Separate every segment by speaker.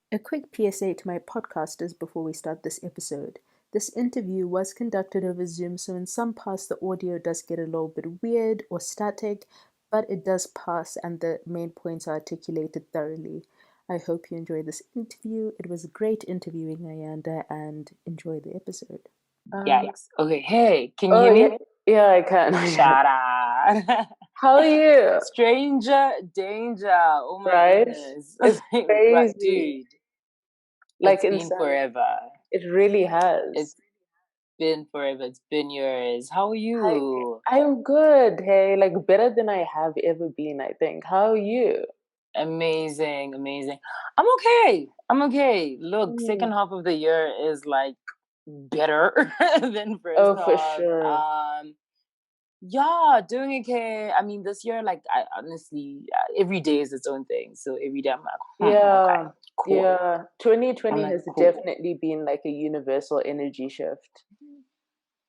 Speaker 1: A quick PSA to my podcasters before we start this episode. This interview was conducted over Zoom, so in some parts the audio does get a little bit weird or static, but it does pass and the main points are articulated thoroughly. I hope you enjoy this interview. It was great interviewing Ayanda, and enjoy the episode.
Speaker 2: Yikes. Okay, hey, can you hear me?
Speaker 3: Yeah, I can.
Speaker 2: Shout out.
Speaker 3: How are you?
Speaker 2: Stranger danger. Oh my
Speaker 3: Right?
Speaker 2: goodness.
Speaker 3: It's crazy.
Speaker 2: Dude.
Speaker 3: Like
Speaker 2: it's been forever.
Speaker 3: It really has.
Speaker 2: It's been forever. It's been years. How are you?
Speaker 3: I'm good. Hey, like better than I have ever been, I think. How are you?
Speaker 2: Amazing. I'm okay. Look, second half of the year is like better than first half.
Speaker 3: For sure.
Speaker 2: Yeah, doing okay. I mean, this year, like, I honestly, every day is its own thing. So every day I'm like, okay, cool.
Speaker 3: Yeah, 2020 has definitely been like a universal energy shift.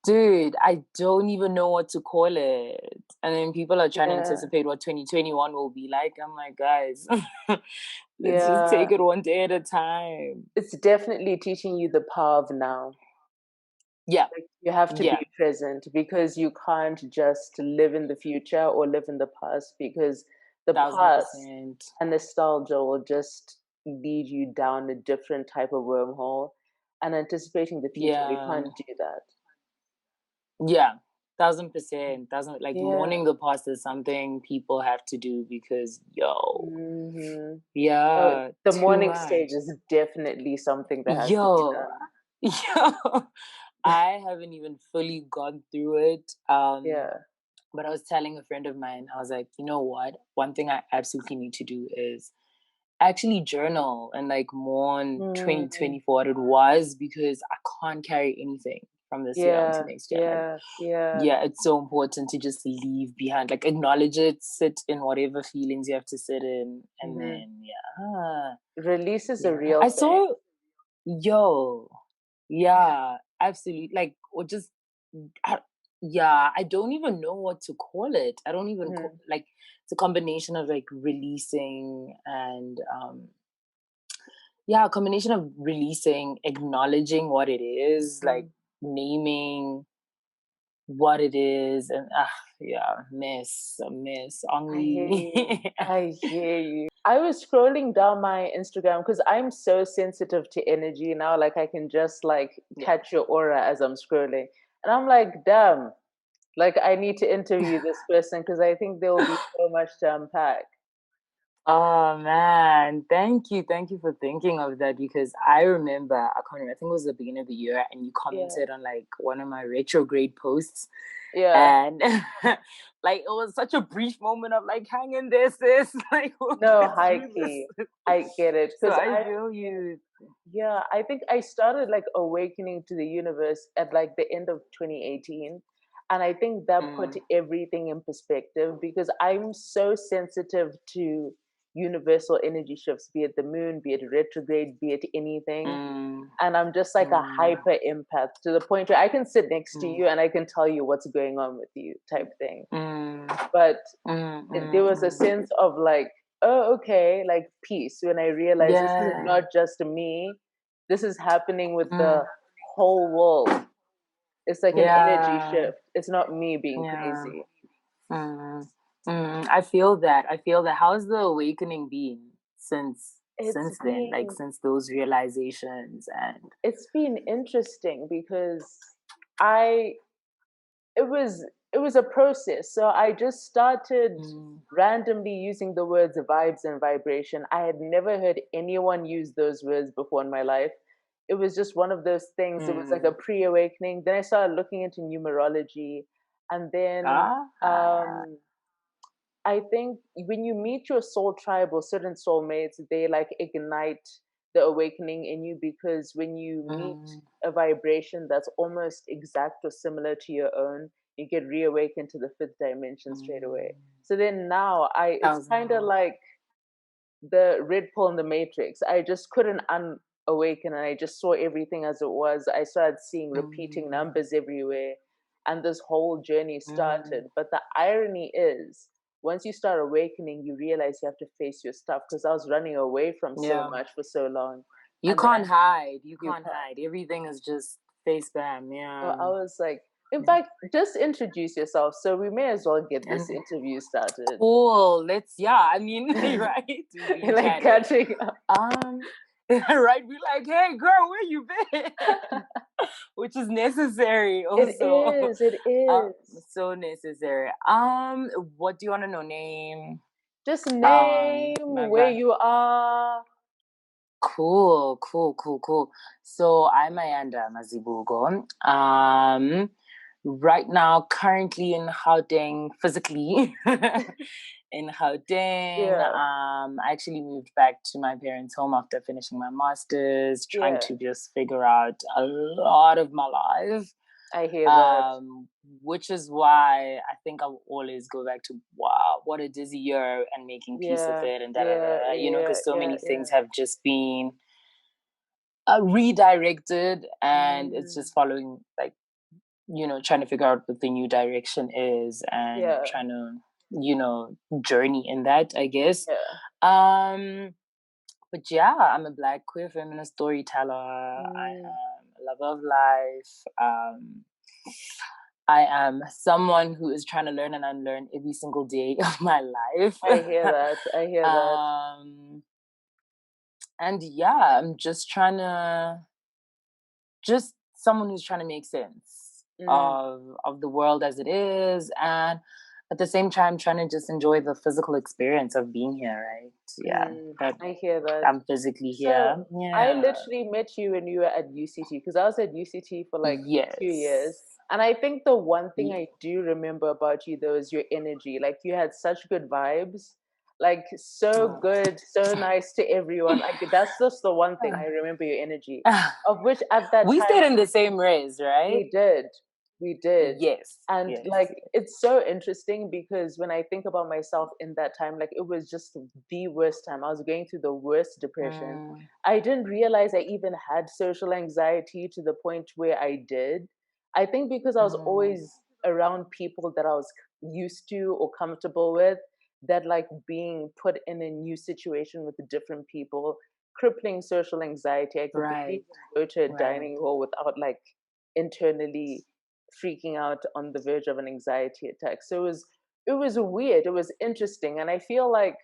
Speaker 2: Dude, I don't even know what to call it. And then people are trying to anticipate what 2021 will be like. I'm like, guys, let's just take it one day at a time.
Speaker 3: It's definitely teaching you the power of now.
Speaker 2: Yeah.
Speaker 3: Like, you have to be present because you can't just live in the future or live in the past, because the
Speaker 2: 1000%.
Speaker 3: past and nostalgia will just lead you down a different type of wormhole, and anticipating the future, we can't do that.
Speaker 2: Yeah, 1000%. Mourning the past is something people have to do because,
Speaker 3: the mourning stage is definitely something that has to be done.
Speaker 2: I haven't even fully gone through it. But I was telling a friend of mine, I was like, you know what? One thing I absolutely need to do is actually journal and like mourn 2020 for what it was, because I can't carry anything from this year into next year. Yeah, it's so important to just leave behind, like acknowledge it, sit in whatever feelings you have to sit in, and then
Speaker 3: release is a real thing.
Speaker 2: I saw, absolutely, like, or just I don't even know what to call it. I don't even like, it's a combination of like releasing and a combination of releasing, acknowledging what it is, like naming what it is, and miss
Speaker 3: I hear you. I was scrolling down my Instagram because I'm so sensitive to energy now. Like, I can just like catch your aura as I'm scrolling, and I'm like, damn, like I need to interview this person because I think there will be so much to unpack.
Speaker 2: Oh man, thank you for thinking of that, because I remember, I think it was the beginning of the year, and you commented on like one of my retrograde posts. And like, it was such a brief moment of like, hang in there, sis. Like,
Speaker 3: no, high key. I get it.
Speaker 2: So I feel you.
Speaker 3: Yeah, I think I started like awakening to the universe at like the end of 2018. And I think that put everything in perspective, because I'm so sensitive to universal energy shifts, be it the moon, be it retrograde, be it anything. And I'm just like a hyper empath, to the point where I can sit next to you and I can tell you what's going on with you, type thing. But there was a sense of like, oh, okay, like peace, when I realized this is not just me, this is happening with the whole world. It's like an energy shift. It's not me being crazy.
Speaker 2: I feel that. How's the awakening been since then? Like, since those realizations? And
Speaker 3: it's been interesting because it was a process. So I just started randomly using the words vibes and vibration. I had never heard anyone use those words before in my life. It was just one of those things. It was like a pre-awakening. Then I started looking into numerology, and then I think when you meet your soul tribe or certain soulmates, they like ignite the awakening in you, because when you meet a vibration that's almost exact or similar to your own, you get reawakened to the fifth dimension straight away. So then now it's kind of like the red pill in the Matrix. I just couldn't unawaken, and I just saw everything as it was. I started seeing repeating numbers everywhere. and this whole journey started. But the irony is, once you start awakening, you realize you have to face your stuff, because I was running away from so much for so long.
Speaker 2: You can't hide. You can't hide. Everything is just face bam. Yeah.
Speaker 3: So I was like, in fact, just introduce yourself. So we may as well get this interview started.
Speaker 2: Cool. I mean, right?
Speaker 3: Like catching up.
Speaker 2: Right? Be like, hey, girl, where you been? Which is necessary also.
Speaker 3: It is.
Speaker 2: So necessary. What do you want to know? Name?
Speaker 3: Just name, where you are.
Speaker 2: Cool. So I'm Ayanda Mazibuko. Right now, currently in Gauteng, physically in Gauteng. I actually moved back to my parents' home after finishing my master's, trying to just figure out a lot of my life.
Speaker 3: I hear that.
Speaker 2: Which is why I think I'll always go back to, wow, what a dizzy year, and making peace with it, and because so many things have just been redirected, and it's just following, like, trying to figure out what the new direction is, and trying to, journey in that, I guess. But I'm a Black queer feminist storyteller. I am a lover of life. I am someone who is trying to learn and unlearn every single day of my life.
Speaker 3: I hear that.
Speaker 2: And I'm just someone who's trying to make sense of the world as it is, and at the same time trying to just enjoy the physical experience of being here, right?
Speaker 3: I hear that.
Speaker 2: I'm physically here.
Speaker 3: I literally met you when you were at UCT, because I was at UCT for like 2 years. And I think the one thing I do remember about you, though, is your energy. Like, you had such good vibes, like so good, so nice to everyone. Like, that's just the one thing I remember, your energy. Of which at that time
Speaker 2: we stayed in the same race, right?
Speaker 3: We did.
Speaker 2: Yes.
Speaker 3: And like, it's so interesting, because when I think about myself in that time, like, it was just the worst time. I was going through the worst depression. I didn't realize I even had social anxiety to the point where I did. I think because I was always around people that I was used to or comfortable with, that like being put in a new situation with different people, crippling social anxiety. I could barely go to a dining hall without like internally freaking out on the verge of an anxiety attack. So it was weird. It was interesting. And I feel like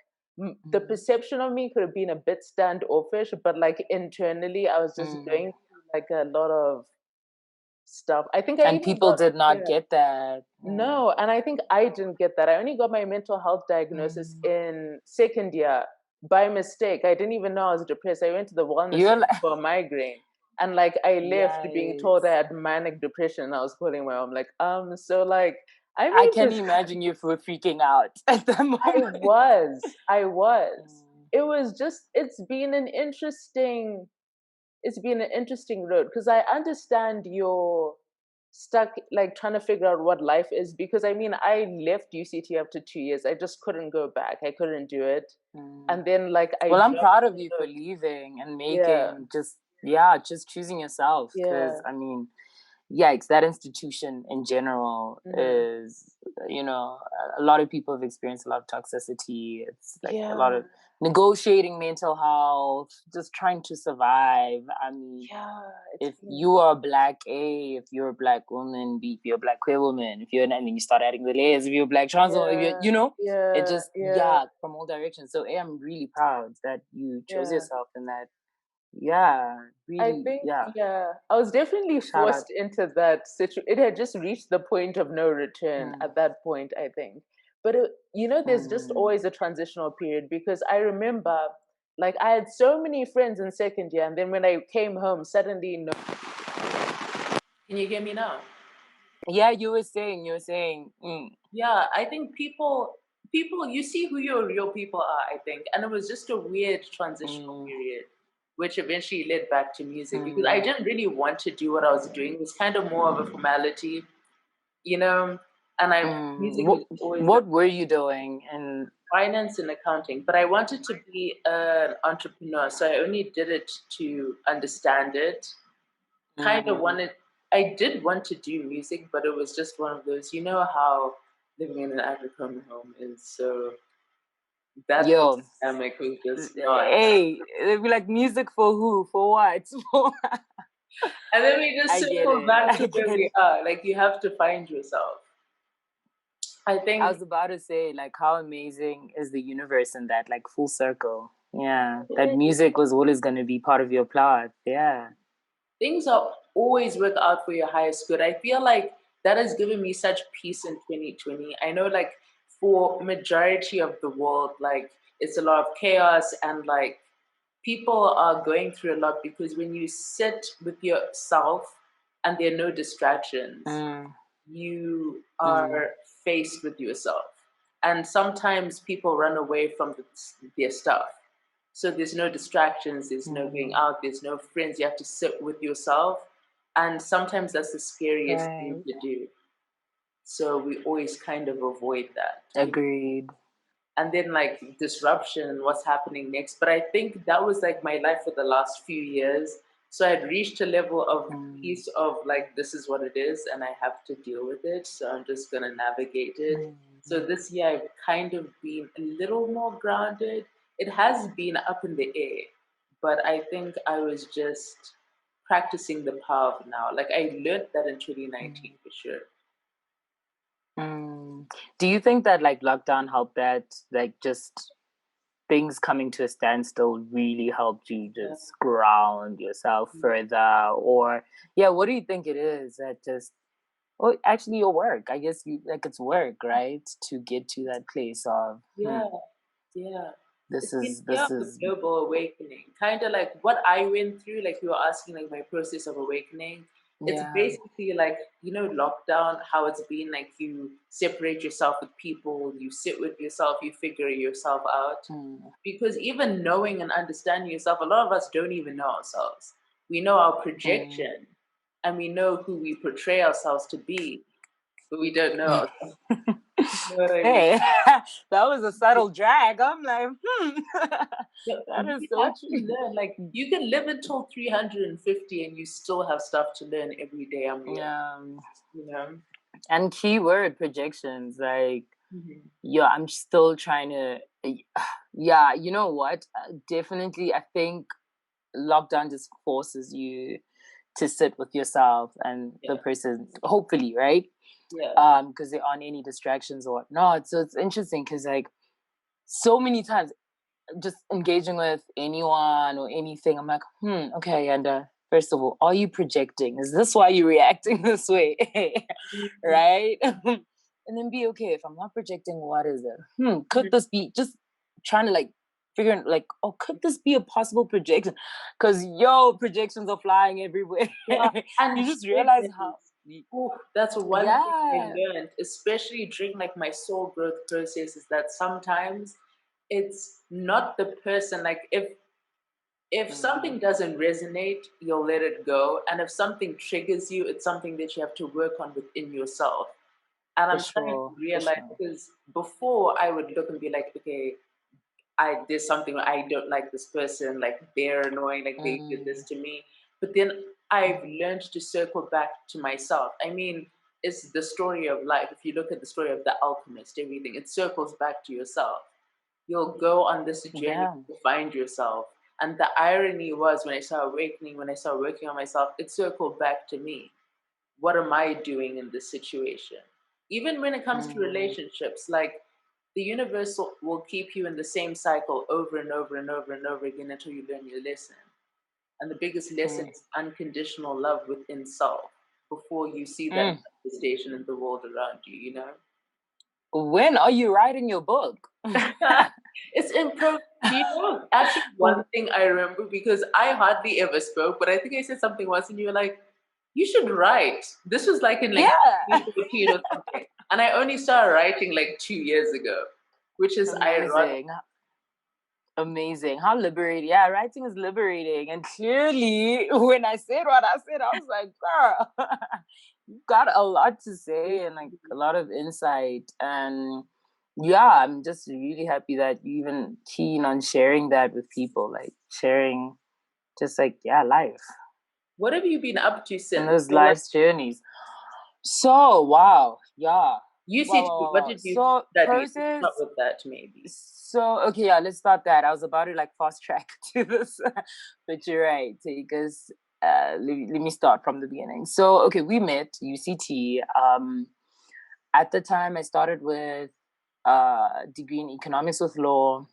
Speaker 3: the perception of me could have been a bit standoffish, but like internally I was just going through like a lot of stuff. I think
Speaker 2: people did not get that.
Speaker 3: No, and I think I didn't get that. I only got my mental health diagnosis in second year by mistake. I didn't even know I was depressed. I went to the wellness center for a migraine, and like I left being told I had manic depression. And I was calling my mom like, so like
Speaker 2: I can imagine you were freaking out at the moment.
Speaker 3: I was. It's been an interesting road, because I understand you're stuck like trying to figure out what life is, because I mean, I left UCT after 2 years. I just couldn't go back. I couldn't do it. And then like
Speaker 2: I'm proud of you for leaving and making just choosing yourself, because I mean, yikes, that institution in general is, a lot of people have experienced a lot of toxicity. It's like a lot of negotiating mental health, just trying to survive. I mean, if you are a Black A, if you're a Black woman, B, if you're a Black queer woman, if you're, and then you start adding the layers, if you're a Black trans woman, if you're, it just, from all directions. So I'm really proud that you chose yourself in that. Really,
Speaker 3: I think, I was definitely forced into that situation. It had just reached the point of no return at that point, I think. But, there's just always a transitional period, because I remember, like, I had so many friends in second year, and then when I came home, suddenly, no. Can you hear me now?
Speaker 2: Yeah, you were saying.
Speaker 3: Yeah, I think people, you see who your real people are, I think. And it was just a weird transitional period, which eventually led back to music, because I didn't really want to do what I was doing. It was kind of more of a formality, and music was always.
Speaker 2: What were you doing? In
Speaker 3: finance and accounting, but I wanted to be an entrepreneur, so I only did it to understand it. I I did want to do music, but it was just one of those, you know how living in an African home is. So that
Speaker 2: Yo,
Speaker 3: dynamic was just not.
Speaker 2: hey, it'd be like, music for who? For what?
Speaker 3: And then we just
Speaker 2: I get
Speaker 3: circle
Speaker 2: it.
Speaker 3: back
Speaker 2: I
Speaker 3: to where
Speaker 2: get
Speaker 3: we
Speaker 2: it.
Speaker 3: are. Like, you have to find yourself. I
Speaker 2: I
Speaker 3: think
Speaker 2: was about to say, like, how amazing is the universe in that, like, full circle. Yeah, that
Speaker 3: it is.
Speaker 2: music was always going to be part of your plot. Yeah.
Speaker 3: Things are always work out for your highest good. I feel like that has given me such peace in 2020. I know, like, for majority of the world, like, it's a lot of chaos, and like people are going through a lot, because when you sit with yourself and there are no distractions, you are faced with yourself. And sometimes people run away from their stuff. So there's no distractions, there's no going out, there's no friends. You have to sit with yourself. And sometimes that's the scariest thing to do. So we always kind of avoid that.
Speaker 2: Agreed.
Speaker 3: And then, like, disruption and what's happening next. But I think that was like my life for the last few years. So I'd reached a level of peace of, like, this is what it is and I have to deal with it. So I'm just going to navigate it. So this year I've kind of been a little more grounded. It has been up in the air, but I think I was just practicing the power of now. Like, I learned that in 2019 for sure.
Speaker 2: Do you think that, like, lockdown helped that, like, just things coming to a standstill really helped you just ground yourself further? Or what do you think it is that just, well, actually your work, I guess, you, like, it's work, right, to get to that place of this
Speaker 3: It's
Speaker 2: is
Speaker 3: been the global awakening, kind of like what I went through. Like, you were asking, like, my process of awakening. It's basically like, you know, lockdown, how it's been like, you separate yourself with people, you sit with yourself, you figure yourself out. Because even knowing and understanding yourself, a lot of us don't even know ourselves. We know our projection and we know who we portray ourselves to be, but we don't know ourselves. You know what I mean?
Speaker 2: Hey, that was a subtle drag. I'm like, that is so
Speaker 3: have
Speaker 2: true.
Speaker 3: to learn. Like, you can live until 350 and you still have stuff to learn every day. You know.
Speaker 2: And keyword projections, like, I'm still trying to. You know what? Definitely, I think lockdown just forces you to sit with yourself and the person, hopefully, right? Because there aren't any distractions or whatnot. So it's interesting because, like, so many times just engaging with anyone or anything, I'm like, okay, and first of all, are you projecting? Is this why you're reacting this way? Right? And then be okay, if I'm not projecting, what is it? Could this be, just trying to, like, figure, like, oh, could this be a possible projection? Because projections are flying everywhere.
Speaker 3: And
Speaker 2: you just realize how
Speaker 3: that's one thing I learned, especially during, like, my soul growth process, is that sometimes it's not the person. Like, if something doesn't resonate, you'll let it go. And if something triggers you, it's something that you have to work on within yourself. And I'm starting to realize, because before I would look and be like, okay, there's something, I don't like this person, like, they're annoying, like, they did this to me. But then I've learned to circle back to myself. I mean, it's the story of life. If you look at the story of the alchemist, everything, it circles back to yourself. You'll go on this journey to find yourself. And the irony was, when I started awakening, when I started working on myself, it circled back to me. What am I doing in this situation? Even when it comes to relationships, like, the universe will keep you in the same cycle over and over and over and over again until you learn your lesson. And the biggest lesson is unconditional love within self before you see that manifestation in the world around you, you know?
Speaker 2: When are you writing your book?
Speaker 3: It's improv. You know, actually, one thing I remember, because I hardly ever spoke, but I think I said something once and you were like, you should write. This was like in, like, 2014 or something. And I only started writing like 2 years ago, which is ironic.
Speaker 2: Amazing. How liberating. Yeah, writing is liberating. And clearly, when I said what I said, I was like, girl, you've got a lot to say and, like, a lot of insight. And I'm just really happy that you're even keen on sharing that with people, like sharing just, like, life.
Speaker 3: What have you been up to since?
Speaker 2: In those life's journeys. So, wow. Yeah.
Speaker 3: You said,
Speaker 2: Wow.
Speaker 3: what did you
Speaker 2: So,
Speaker 3: study?
Speaker 2: process.
Speaker 3: Start with that, maybe.
Speaker 2: So, okay, yeah, let's start that. I was about to like fast track to this, but you're right. Because let me start from the beginning. So, okay, we met UCT. At the time, I started with a degree in economics with law.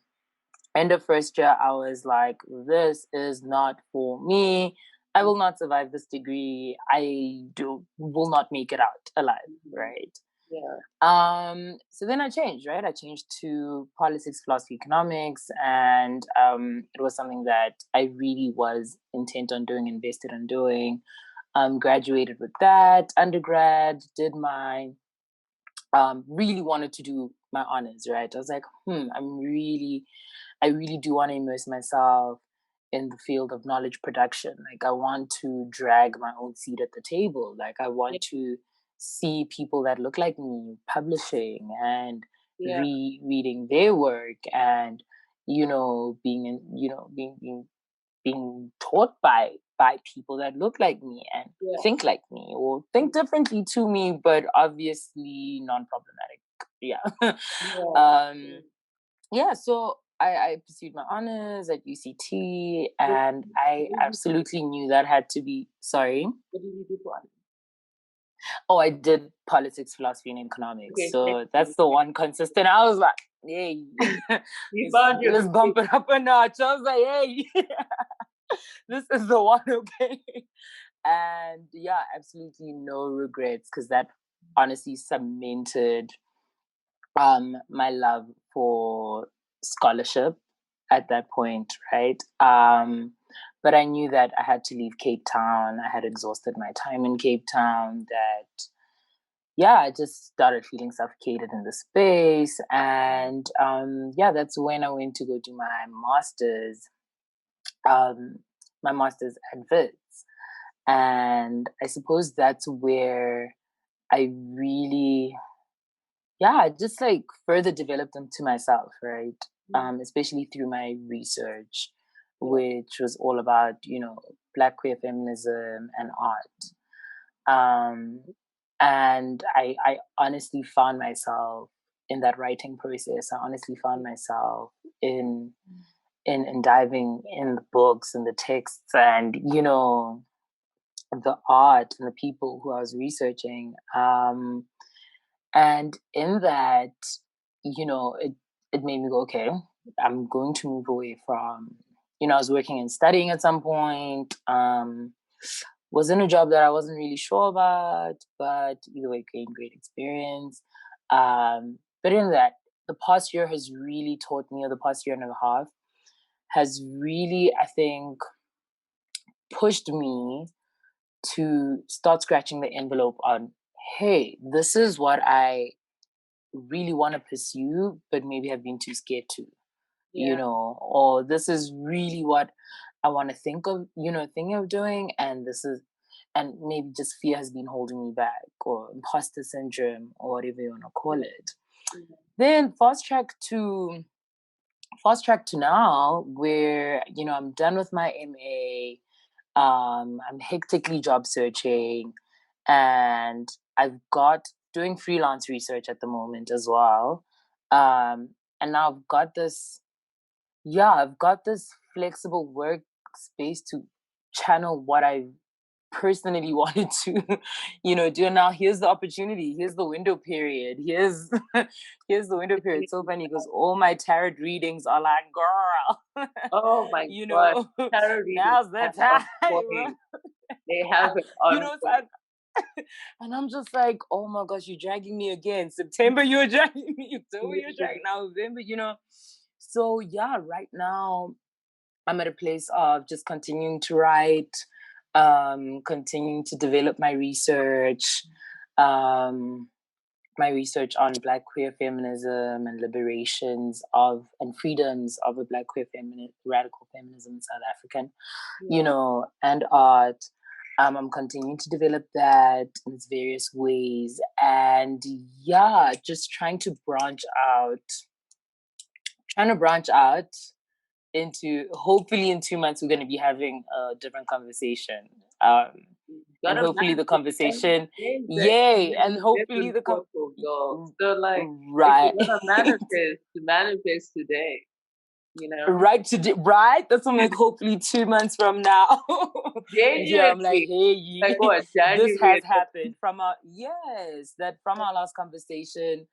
Speaker 2: End of first year, I was like, this is not for me. I will not survive this degree. Will not make it out alive, right?
Speaker 3: Yeah.
Speaker 2: So then I changed, right? I changed to politics, philosophy, economics, and it was something that I really was intent on doing, invested in doing. Graduated with that, undergrad, did my really wanted to do my honors, right? I was like, I really do want to immerse myself in the field of knowledge production. Like, I want to drag my own seat at the table. Like, I want to see people that look like me publishing and reading their work, and being taught by people that look like me and think like me or think differently to me, but obviously non-problematic. So I pursued my honors at UCT, and I absolutely knew that had to be. Sorry.
Speaker 3: What did you do for honors?
Speaker 2: Oh, I did politics, philosophy, and economics. Okay, so that's the one consistent. I was like, hey, let's bump it up a notch. I was like, hey, this is the one, okay? And yeah, absolutely no regrets, because that honestly cemented my love for scholarship at that point, right? But I knew that I had to leave Cape Town. I had exhausted my time in Cape Town, that I just started feeling suffocated in the space. And that's when I went to go do my master's. My master's at Wits. And I suppose that's where I really, just like further developed them to myself, right? Especially through my research, which was all about, Black queer feminism and art. And I honestly found myself in that writing process. I honestly found myself in diving in the books and the texts and, the art and the people who I was researching. And in that, it made me go, okay, I'm going to move away from, I was working and studying at some point. Was in a job that I wasn't really sure about, but either way, gained great experience. But in that, the past year has really taught me, or the past year and a half has really, I think, pushed me to start scratching the envelope on, hey, this is what I really want to pursue, but maybe have been too scared to, or this is really what I want to think of doing, and and maybe just fear has been holding me back, or imposter syndrome, or whatever you want to call it. Then fast track to now, where I'm done with my MA. I'm hectically job searching, and I've got doing freelance research at the moment as well. And now I've got this flexible workspace to channel what I personally wanted to, do. And now here's the opportunity. Here's the window period. Here's the window period. It's so funny because all my tarot readings are like, girl.
Speaker 3: Oh my God.
Speaker 2: Tarot now's the time.
Speaker 3: They have it on.
Speaker 2: And I'm just like, oh my gosh, you're dragging me again. September, you're dragging me. October, you're dragging. Now November, So right now I'm at a place of just continuing to write, continuing to develop my research, on Black queer feminism and liberations and freedoms of a Black queer radical feminism in South African, and art. I'm continuing to develop that in its various ways, and just trying to branch out hopefully in 2 months we're going to be having a different conversation. And hopefully the conversation, yay, and hopefully the
Speaker 3: so like
Speaker 2: right,
Speaker 3: if you're gonna manifest today, you know,
Speaker 2: right today, right. That's what I'm like. Hopefully 2 months from now, yeah, I'm like, hey,
Speaker 3: like what,
Speaker 2: this
Speaker 3: January?
Speaker 2: has happened from our last conversation.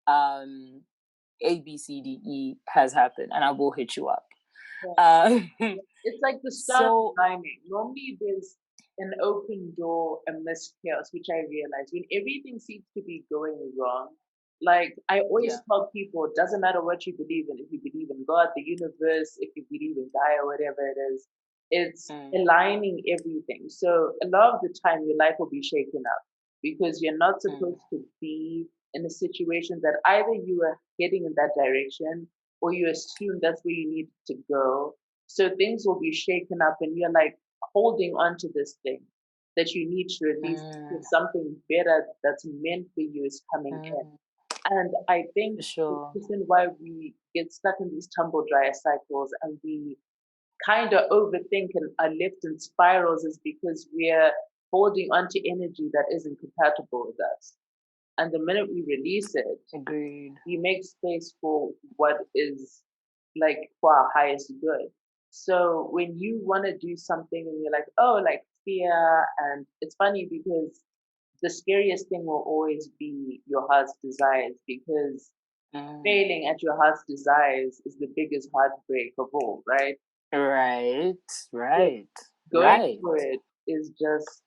Speaker 2: A B C D E has happened, and I will hit you up.
Speaker 3: It's like the start of timing. Normally there's an open door amidst chaos, which I realize when everything seems to be going wrong. Like I always tell people, it doesn't matter what you believe in. If you believe in God, the universe, if you believe in Gaia, whatever it is, it's aligning everything. So a lot of the time your life will be shaken up because you're not supposed to be in a situation that either you are heading in that direction or you assume that's where you need to go. So things will be shaken up and you're like holding on to this thing that you need to release because something better that's meant for you is coming in. And I think the reason why we get stuck in these tumble dryer cycles and we kind of overthink and are left in spirals is because we're holding on to energy that isn't compatible with us. And the minute we release it, we make space for what is like for our highest good. So when you want to do something and you're like, oh, like fear, and it's funny because the scariest thing will always be your heart's desires because failing at your heart's desires is the biggest heartbreak of all, right?
Speaker 2: Right.
Speaker 3: Going for it is just,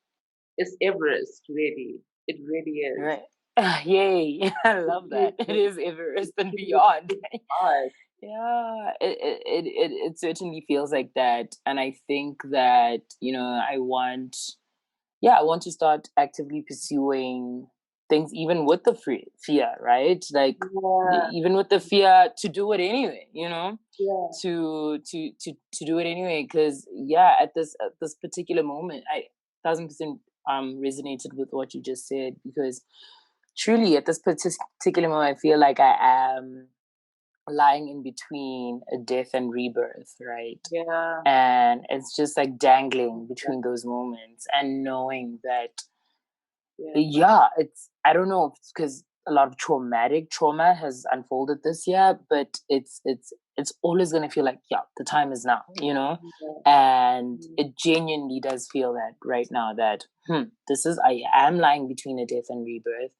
Speaker 3: it's Everest, really. It really is.
Speaker 2: Right. Yay. I love that. It is Everest and beyond. Yeah, it certainly feels like that. And I think that, I want to start actively pursuing things, even with the fear, right? Like even with the fear to do it anyway, to do it anyway. Because at this particular moment, I 1000% resonated with what you just said, because truly at this particular moment, I feel like I am lying in between a death and rebirth, right? And it's just like dangling between those moments and knowing that it's, I don't know, it's because a lot of trauma has unfolded this year, but it's always going to feel like the time is now, and it genuinely does feel that right now that I am lying between a death and rebirth,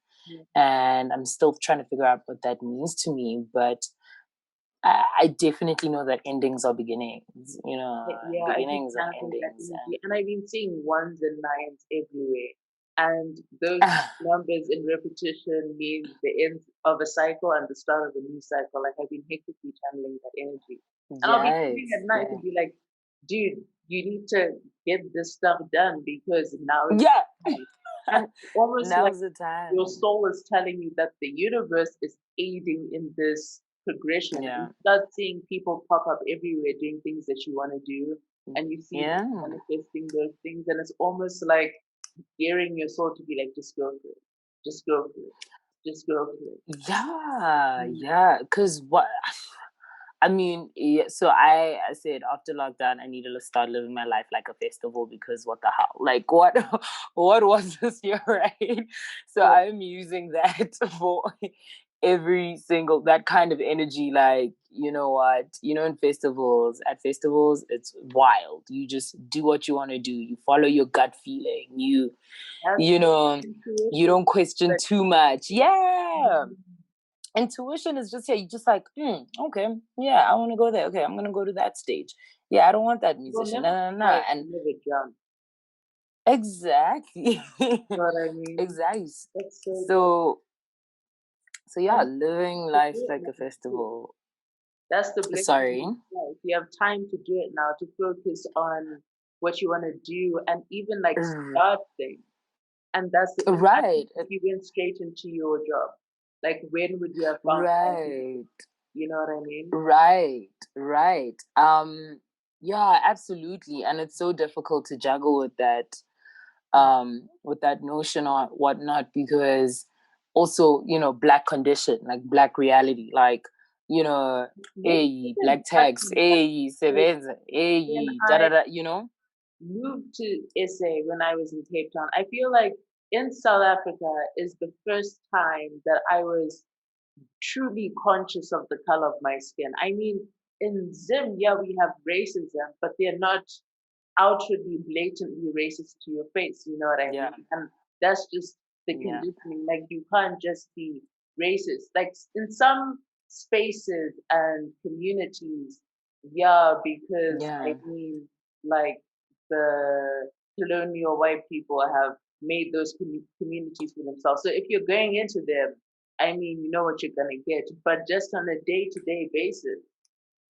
Speaker 2: and I'm still trying to figure out what that means to me, but I definitely know that endings are beginnings, beginnings and endings.
Speaker 3: And I've been seeing ones and nines everywhere. And those numbers in repetition mean the end of a cycle and the start of a new cycle. Like I've been hectically channeling that energy. And I'll be sitting at night and be like, dude, you need to get this stuff done because now it's time. And almost
Speaker 2: now's
Speaker 3: like
Speaker 2: the time.
Speaker 3: Your soul is telling you that the universe is aiding in this progression. You start seeing people pop up everywhere doing things that you want to do, and you see them manifesting those things, and it's almost like gearing your soul to be like, just go for it, just go for it, just go for it.
Speaker 2: Because what I mean, so I said after lockdown, I needed to start living my life like a festival, because what the hell? Like, what was this year, right? So I'm using that for every single, that kind of energy. Like, you know what? At festivals, it's wild. You just do what you want to do. You follow your gut feeling. You don't question too much. Intuition is just you just like, okay, I want to go there. Okay, I'm gonna go to that stage. I don't want that musician. And exactly.
Speaker 3: You know what I mean?
Speaker 2: Exactly.
Speaker 3: That's
Speaker 2: so living life like a festival.
Speaker 3: That's the blessing.
Speaker 2: Sorry.
Speaker 3: You have time to do it now, to focus on what you want to do and even like start things. And that's the
Speaker 2: right.
Speaker 3: If you went straight into your job, like when would you have found time? You know what I mean?
Speaker 2: Right. Absolutely. And it's so difficult to juggle with that notion or whatnot, because also, Black condition, like Black reality, like, you know, hey, black tax, hey, sebenza, hey, da da da, you know.
Speaker 3: Moved to SA when I was in Cape Town. I feel like in South Africa is the first time that I was truly conscious of the color of my skin. I mean, in Zim, yeah, we have racism, but they're not outwardly blatantly racist to your face. You know what I mean? And that's just the conditioning. Like you can't just be racist. Like in some spaces and communities, yeah, because I mean, like the colonial white people have made those communities for themselves. So if you're going into them, I mean, you know what you're gonna get. But just on a day-to-day basis,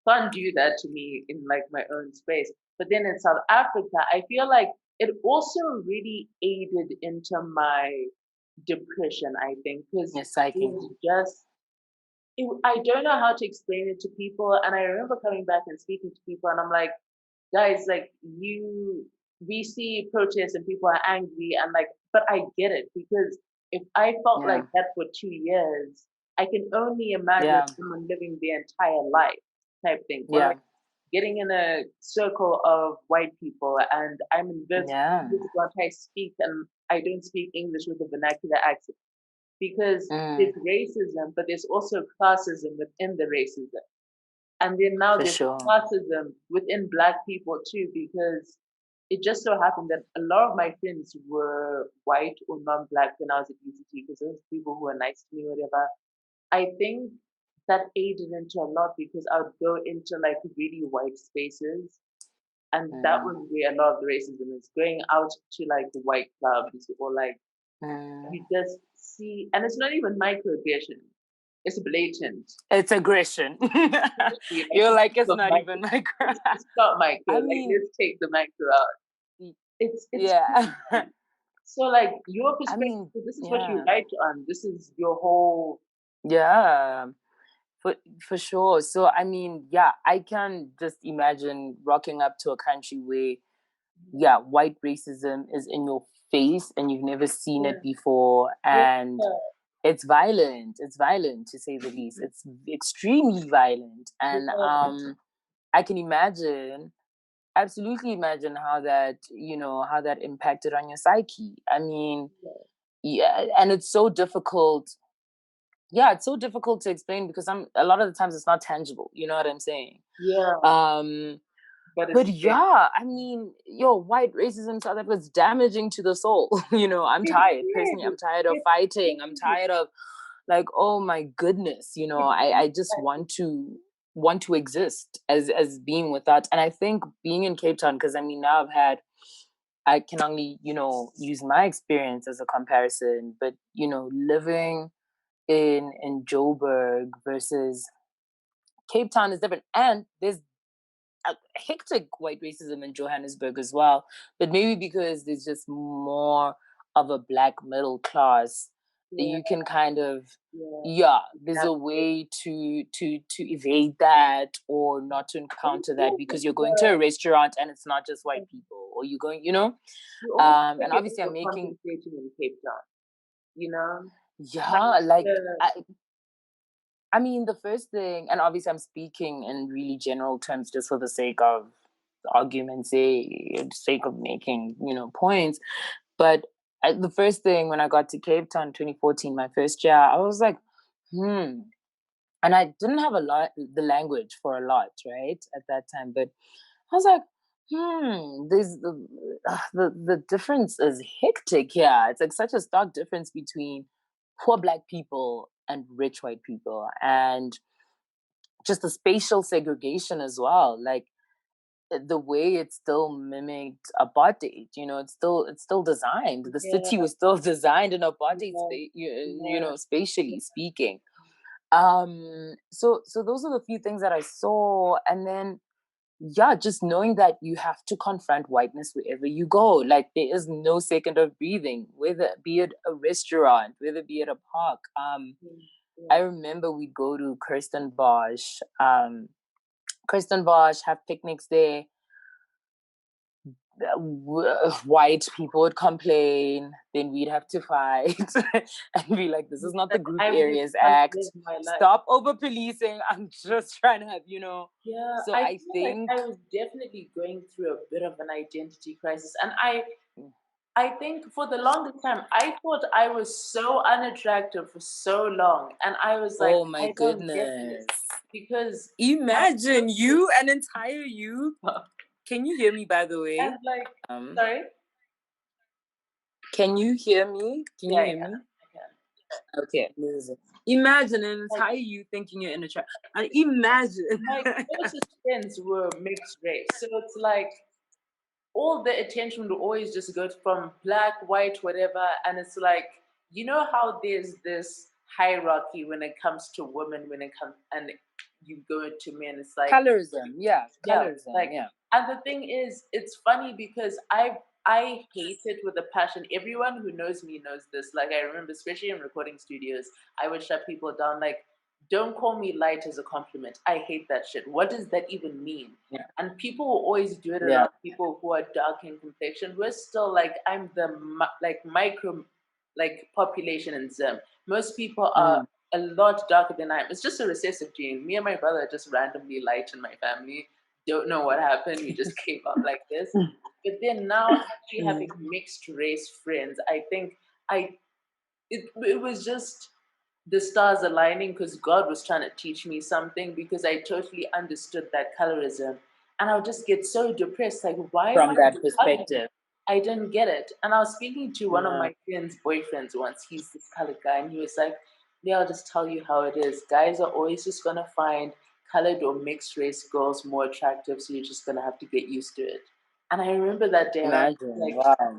Speaker 3: can't do that to me in like my own space. But then in South Africa, I feel like it also really aided into my depression, I think, because it was just, I don't know how to explain it to people. And I remember coming back and speaking to people, and I'm like, guys, like, we see protests and people are angry, and like, but I get it because if I felt like that for 2 years, I can only imagine someone living their entire life type thing. Or like getting in a circle of white people, and I'm invisible. I speak, and I don't speak English with a vernacular accent because there's racism, but there's also classism within the racism. And then now there's classism within Black people too, because it just so happened that a lot of my friends were white or non-Black when I was at UCT, because those people who were nice to me, whatever. I think that aided into a lot because I would go into like really white spaces, and that was where a lot of the racism is, going out to like the white clubs or like you just see, and it's not even microaggression. It's blatant.
Speaker 2: It's aggression. You're like, it's not even micro.
Speaker 3: It's not micro. Like, let's take the micro out. It's so like your perspective. This is what you write on. This is your whole.
Speaker 2: Yeah, for sure. So I mean, I can just imagine rocking up to a country where, white racism is in your face and you've never seen it before, and it's violent. It's violent, to say the least. It's extremely violent. And I can absolutely imagine how that impacted on your psyche. I mean, and it's so difficult. Yeah, it's so difficult to explain because a lot of the times it's not tangible. You know what I'm saying?
Speaker 3: Yeah.
Speaker 2: But yeah, I mean, white racism in South Africa is damaging to the soul. I'm tired. Personally, I'm tired of fighting. I'm tired of, like, oh my goodness, I just want to exist as being without. And I think being in Cape Town, because I mean, now I can only, use my experience as a comparison, but living in Joburg versus Cape Town is different. And there's a hectic white racism in Johannesburg as well, but maybe because there's just more of a Black middle class, you can kind of there's a way to evade that or not to encounter that, because you're going to a restaurant and it's not just white people, or you're going, and obviously I'm making
Speaker 3: in Cape Town,
Speaker 2: like I mean, the first thing, and obviously I'm speaking in really general terms just for the sake of argument's sake of making, points. But the first thing when I got to Cape Town in 2014, my first year, I was like, and I didn't have the language for a lot, right, at that time. But I was like, there's the difference is hectic here. It's like such a stark difference between poor Black people and rich white people, and just the spatial segregation as well. Like the way it still mimicked apartheid, it's still designed. The city was still designed in apartheid, spatially speaking. So those are the few things that I saw, and then just knowing that you have to confront whiteness wherever you go. Like there is no second of breathing, whether be it a restaurant, whether be it a park. I remember we'd go to Kirstenbosch, have picnics there. white people would complain, then we'd have to fight and be like, this is not the Group Areas Act. Stop over policing. I'm just trying to have,
Speaker 3: Yeah,
Speaker 2: so I think
Speaker 3: like I was definitely going through a bit of an identity crisis. And I think for the longest time, I thought I was so unattractive for so long. And I was like,
Speaker 2: oh my goodness.
Speaker 3: Because
Speaker 2: imagine you, an entire youth. Can you hear me, by the way?
Speaker 3: And like, sorry?
Speaker 2: Can you hear me? Can you hear me?
Speaker 3: I can.
Speaker 2: Okay, amazing. Imagine an entire youth thinking you're in a trap. And imagine.
Speaker 3: My closest friends were mixed race. So it's like, all the attention would always just go from black, white, whatever. And it's like, you know how there's this hierarchy when it comes to women, and you go to men, it's like
Speaker 2: colorism. Yeah.
Speaker 3: And the thing is, it's funny because I hate it with a passion. Everyone who knows me knows this. Like, I remember, especially in recording studios, I would shut people down. Like, don't call me light as a compliment. I hate that shit. What does that even mean?
Speaker 2: Yeah.
Speaker 3: And people will always do it around people who are dark in complexion. We're still like, I'm the micro population in Zim. Most people are a lot darker than I am. It's just a recessive gene. Me and my brother are just randomly light in my family. Don't know what happened. We just came up like this. But then now, actually having mixed race friends, I think it was just the stars aligning, because God was trying to teach me something, because I totally understood that colorism. And I would just get so depressed, like, why?
Speaker 2: From that perspective.
Speaker 3: I didn't get it. And I was speaking to one of my friend's boyfriends once. He's this colored guy, and he was like, yeah, I'll just tell you how it is. Guys are always just going to find colored or mixed race girls more attractive, so you're just going to have to get used to it. And I remember that day,
Speaker 2: imagine,
Speaker 3: and I was like,
Speaker 2: wow.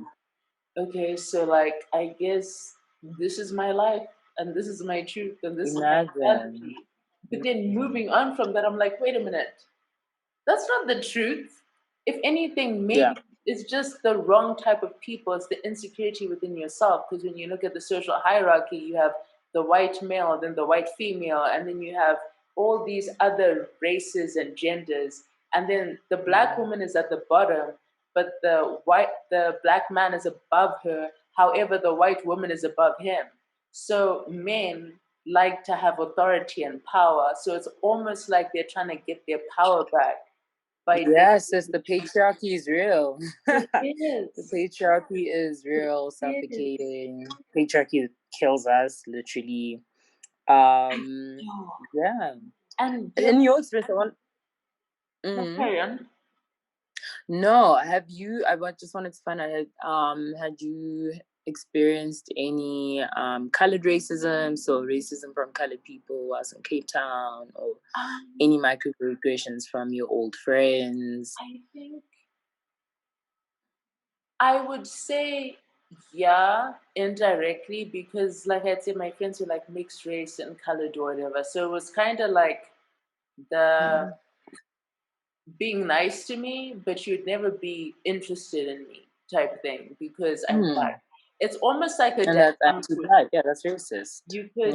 Speaker 3: Okay, so like, I guess this is my life, and this is my truth, and this is my reality. But then moving on from that, I'm like, wait a minute, that's not the truth. If anything, maybe it's just the wrong type of people. It's the insecurity within yourself. Because when you look at the social hierarchy, you have the white male, then the white female, and then you have all these other races and genders. And then the black woman is at the bottom, but the black man is above her. However, the white woman is above him. So men like to have authority and power. So it's almost like they're trying to get their power back.
Speaker 2: Yes, the patriarchy is real.
Speaker 3: It is.
Speaker 2: The patriarchy is real, suffocating. Patriarchy kills us, literally. Yeah.
Speaker 3: And
Speaker 2: in your experience, I want.
Speaker 3: Carry on.
Speaker 2: No, have you? I just wanted to find out. Had you experienced any colored racism, so racism from colored people whilst in Cape Town, or any microaggressions from your old friends?
Speaker 3: I think I would say indirectly, because like I'd say my friends were like mixed race and colored or whatever. So it was kind of like the being nice to me, but you'd never be interested in me type thing, because I'm black. It's almost like a
Speaker 2: that's racist.
Speaker 3: You could,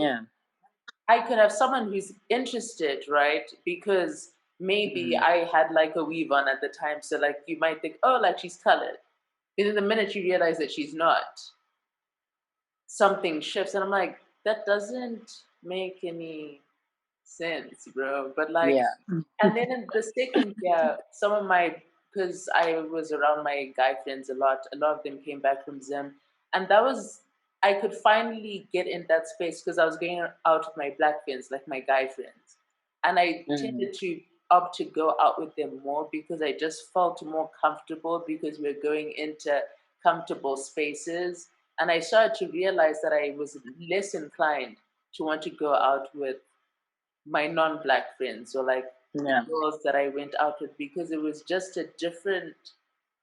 Speaker 3: I could have someone who's interested, right? Because maybe I had like a weave on at the time, so like you might think, oh, like she's colored. And then the minute you realize that she's not, something shifts, and I'm like, that doesn't make any sense, bro. But like, and then in the second year, some of because I was around my guy friends a lot of them came back from Zim, and that was, I could finally get in that space because I was going out with my black friends, like my guy friends, and I tended to opt to go out with them more because I just felt more comfortable, because we're going into comfortable spaces. And I started to realize that I was less inclined to want to go out with my non-black friends, or like girls that I went out with, because it was just a different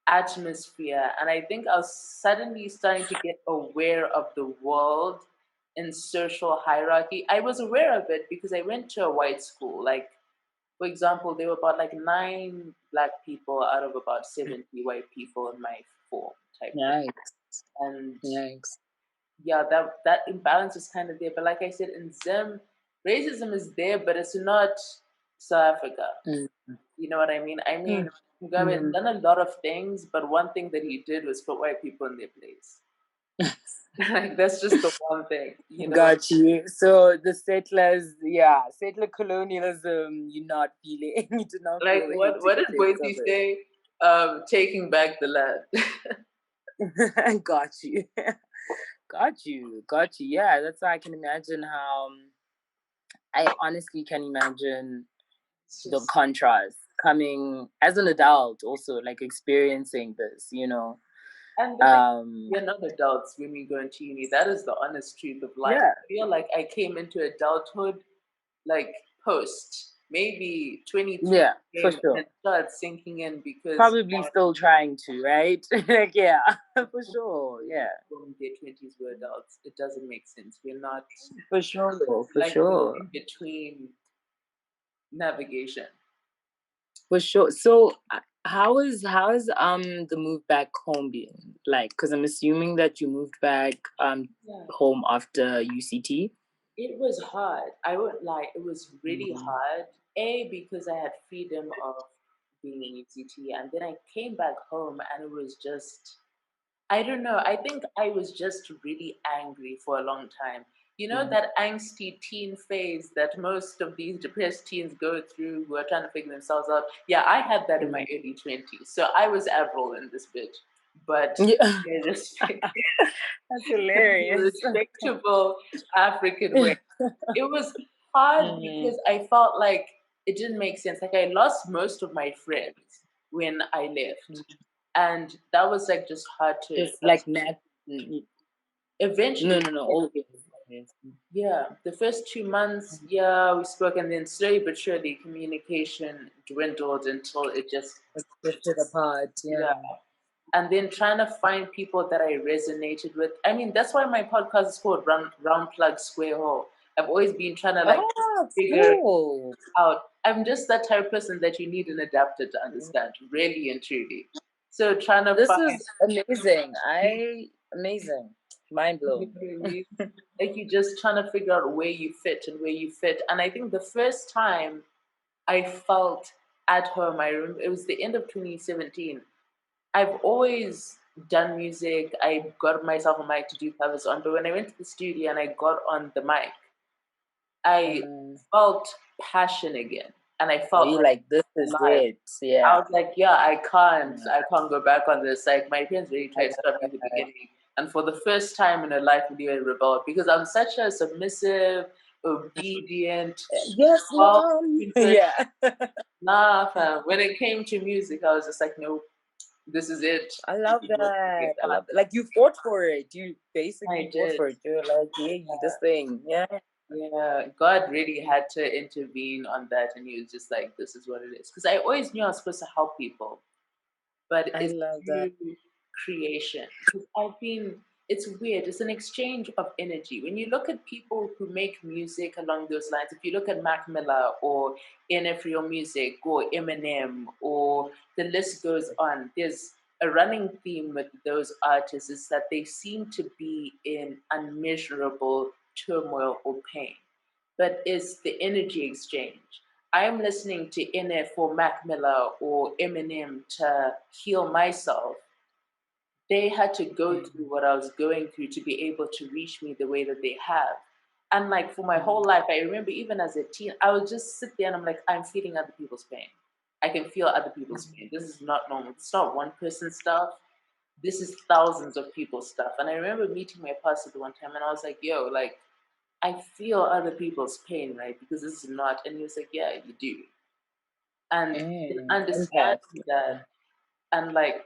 Speaker 3: atmosphere. And I think I was suddenly starting to get aware of the world in social hierarchy. I was aware of it because I went to a white school. Like, for example, there were about like 9 black people out of about 70 white people in my form type thing. And that imbalance is kind of there. But like I said, in Zim, racism is there, but it's not South Africa. You know what I mean? I mean, Mugabe done a lot of things, but one thing that he did was put white people in their place. Like, that's just the one thing, you know.
Speaker 2: Got you. So the settlers, settler colonialism, you're not feeling. You do not
Speaker 3: like
Speaker 2: feel
Speaker 3: what did Boise say? Taking back the land.
Speaker 2: Got you. Got you. Yeah, that's why I can imagine how. I honestly can imagine the contrast coming as an adult, also like experiencing this, you know.
Speaker 3: And we're not adults when we go into uni. That is the honest truth of life.
Speaker 2: Yeah.
Speaker 3: I feel like I came into adulthood like post maybe 23
Speaker 2: for sure.
Speaker 3: and started sinking in because
Speaker 2: probably still trying to, right? Like, yeah, for sure. Yeah.
Speaker 3: When their 20s were adults, it doesn't make sense. We're not
Speaker 2: for sure. For
Speaker 3: like
Speaker 2: sure.
Speaker 3: in between navigation.
Speaker 2: For sure. So how is the move back home been like? Because I'm assuming that you moved back home after UCT.
Speaker 3: It was hard. I won't lie. It was really hard. Because I had freedom of being in UCT, and then I came back home, and it was just, I don't know. I think I was just really angry for a long time. You know, that angsty teen phase that most of these depressed teens go through who are trying to figure themselves out. Yeah, I had that in my early 20s. So I was Avril in this bitch. But
Speaker 2: that's hilarious.
Speaker 3: Respectable African way. It was hard because I felt like it didn't make sense. Like, I lost most of my friends when I left. And that was like just hard to
Speaker 2: just like
Speaker 3: eventually.
Speaker 2: No.
Speaker 3: Yeah, the first 2 months, we spoke, and then slowly but surely communication dwindled until it just
Speaker 2: drifted apart. Yeah.
Speaker 3: And then trying to find people that I resonated with. I mean, that's why my podcast is called Roundplugsquarehole. I've always been trying to figure out. I'm just that type of person that you need an adapter to understand, really and truly. So trying to
Speaker 2: find. Is amazing. Amazing. Mind blowing.
Speaker 3: Like, you just trying to figure out where you fit and where you fit. And I think the first time I felt at home, I remember it was the end of 2017. I've always done music. I got myself a mic to do covers on, but when I went to the studio and I got on the mic, I felt passion again. And I felt
Speaker 2: like this is it. Yeah.
Speaker 3: I was like, I can't go back on this. Like, my parents really tried to stop me in the beginning. And for the first time in her life, we were rebelled because I'm such a submissive, obedient,
Speaker 2: yes, mom. Yeah.
Speaker 3: Nah, fam. When it came to music, I was just like, nope, this is it.
Speaker 2: I love that. I love it. Like, you fought for it. You basically fought for it. You're like, this thing. Yeah.
Speaker 3: Yeah, God really had to intervene on that, and He was just like, "This is what it is." Because I always knew I was supposed to help people, but it's through creation. It's weird. It's an exchange of energy. When you look at people who make music along those lines, if you look at Mac Miller or NF Real Music or Eminem, or the list goes on, there's a running theme with those artists is that they seem to be in unmeasurable turmoil or pain. But it's the energy exchange. I'm listening to NF or Mac Miller or Eminem to heal myself. They had to go through what I was going through to be able to reach me the way that they have. And like, for my whole life, I remember even as a teen, I would just sit there and I'm like, I'm feeling other people's pain. I can feel other people's pain. This is not normal. It's not one person's stuff. This is thousands of people's stuff. And I remember meeting my pastor the one time and I was like, yo, like, I feel other people's pain, right? Because this is not. And he was like, yeah, you do. And understanding that and like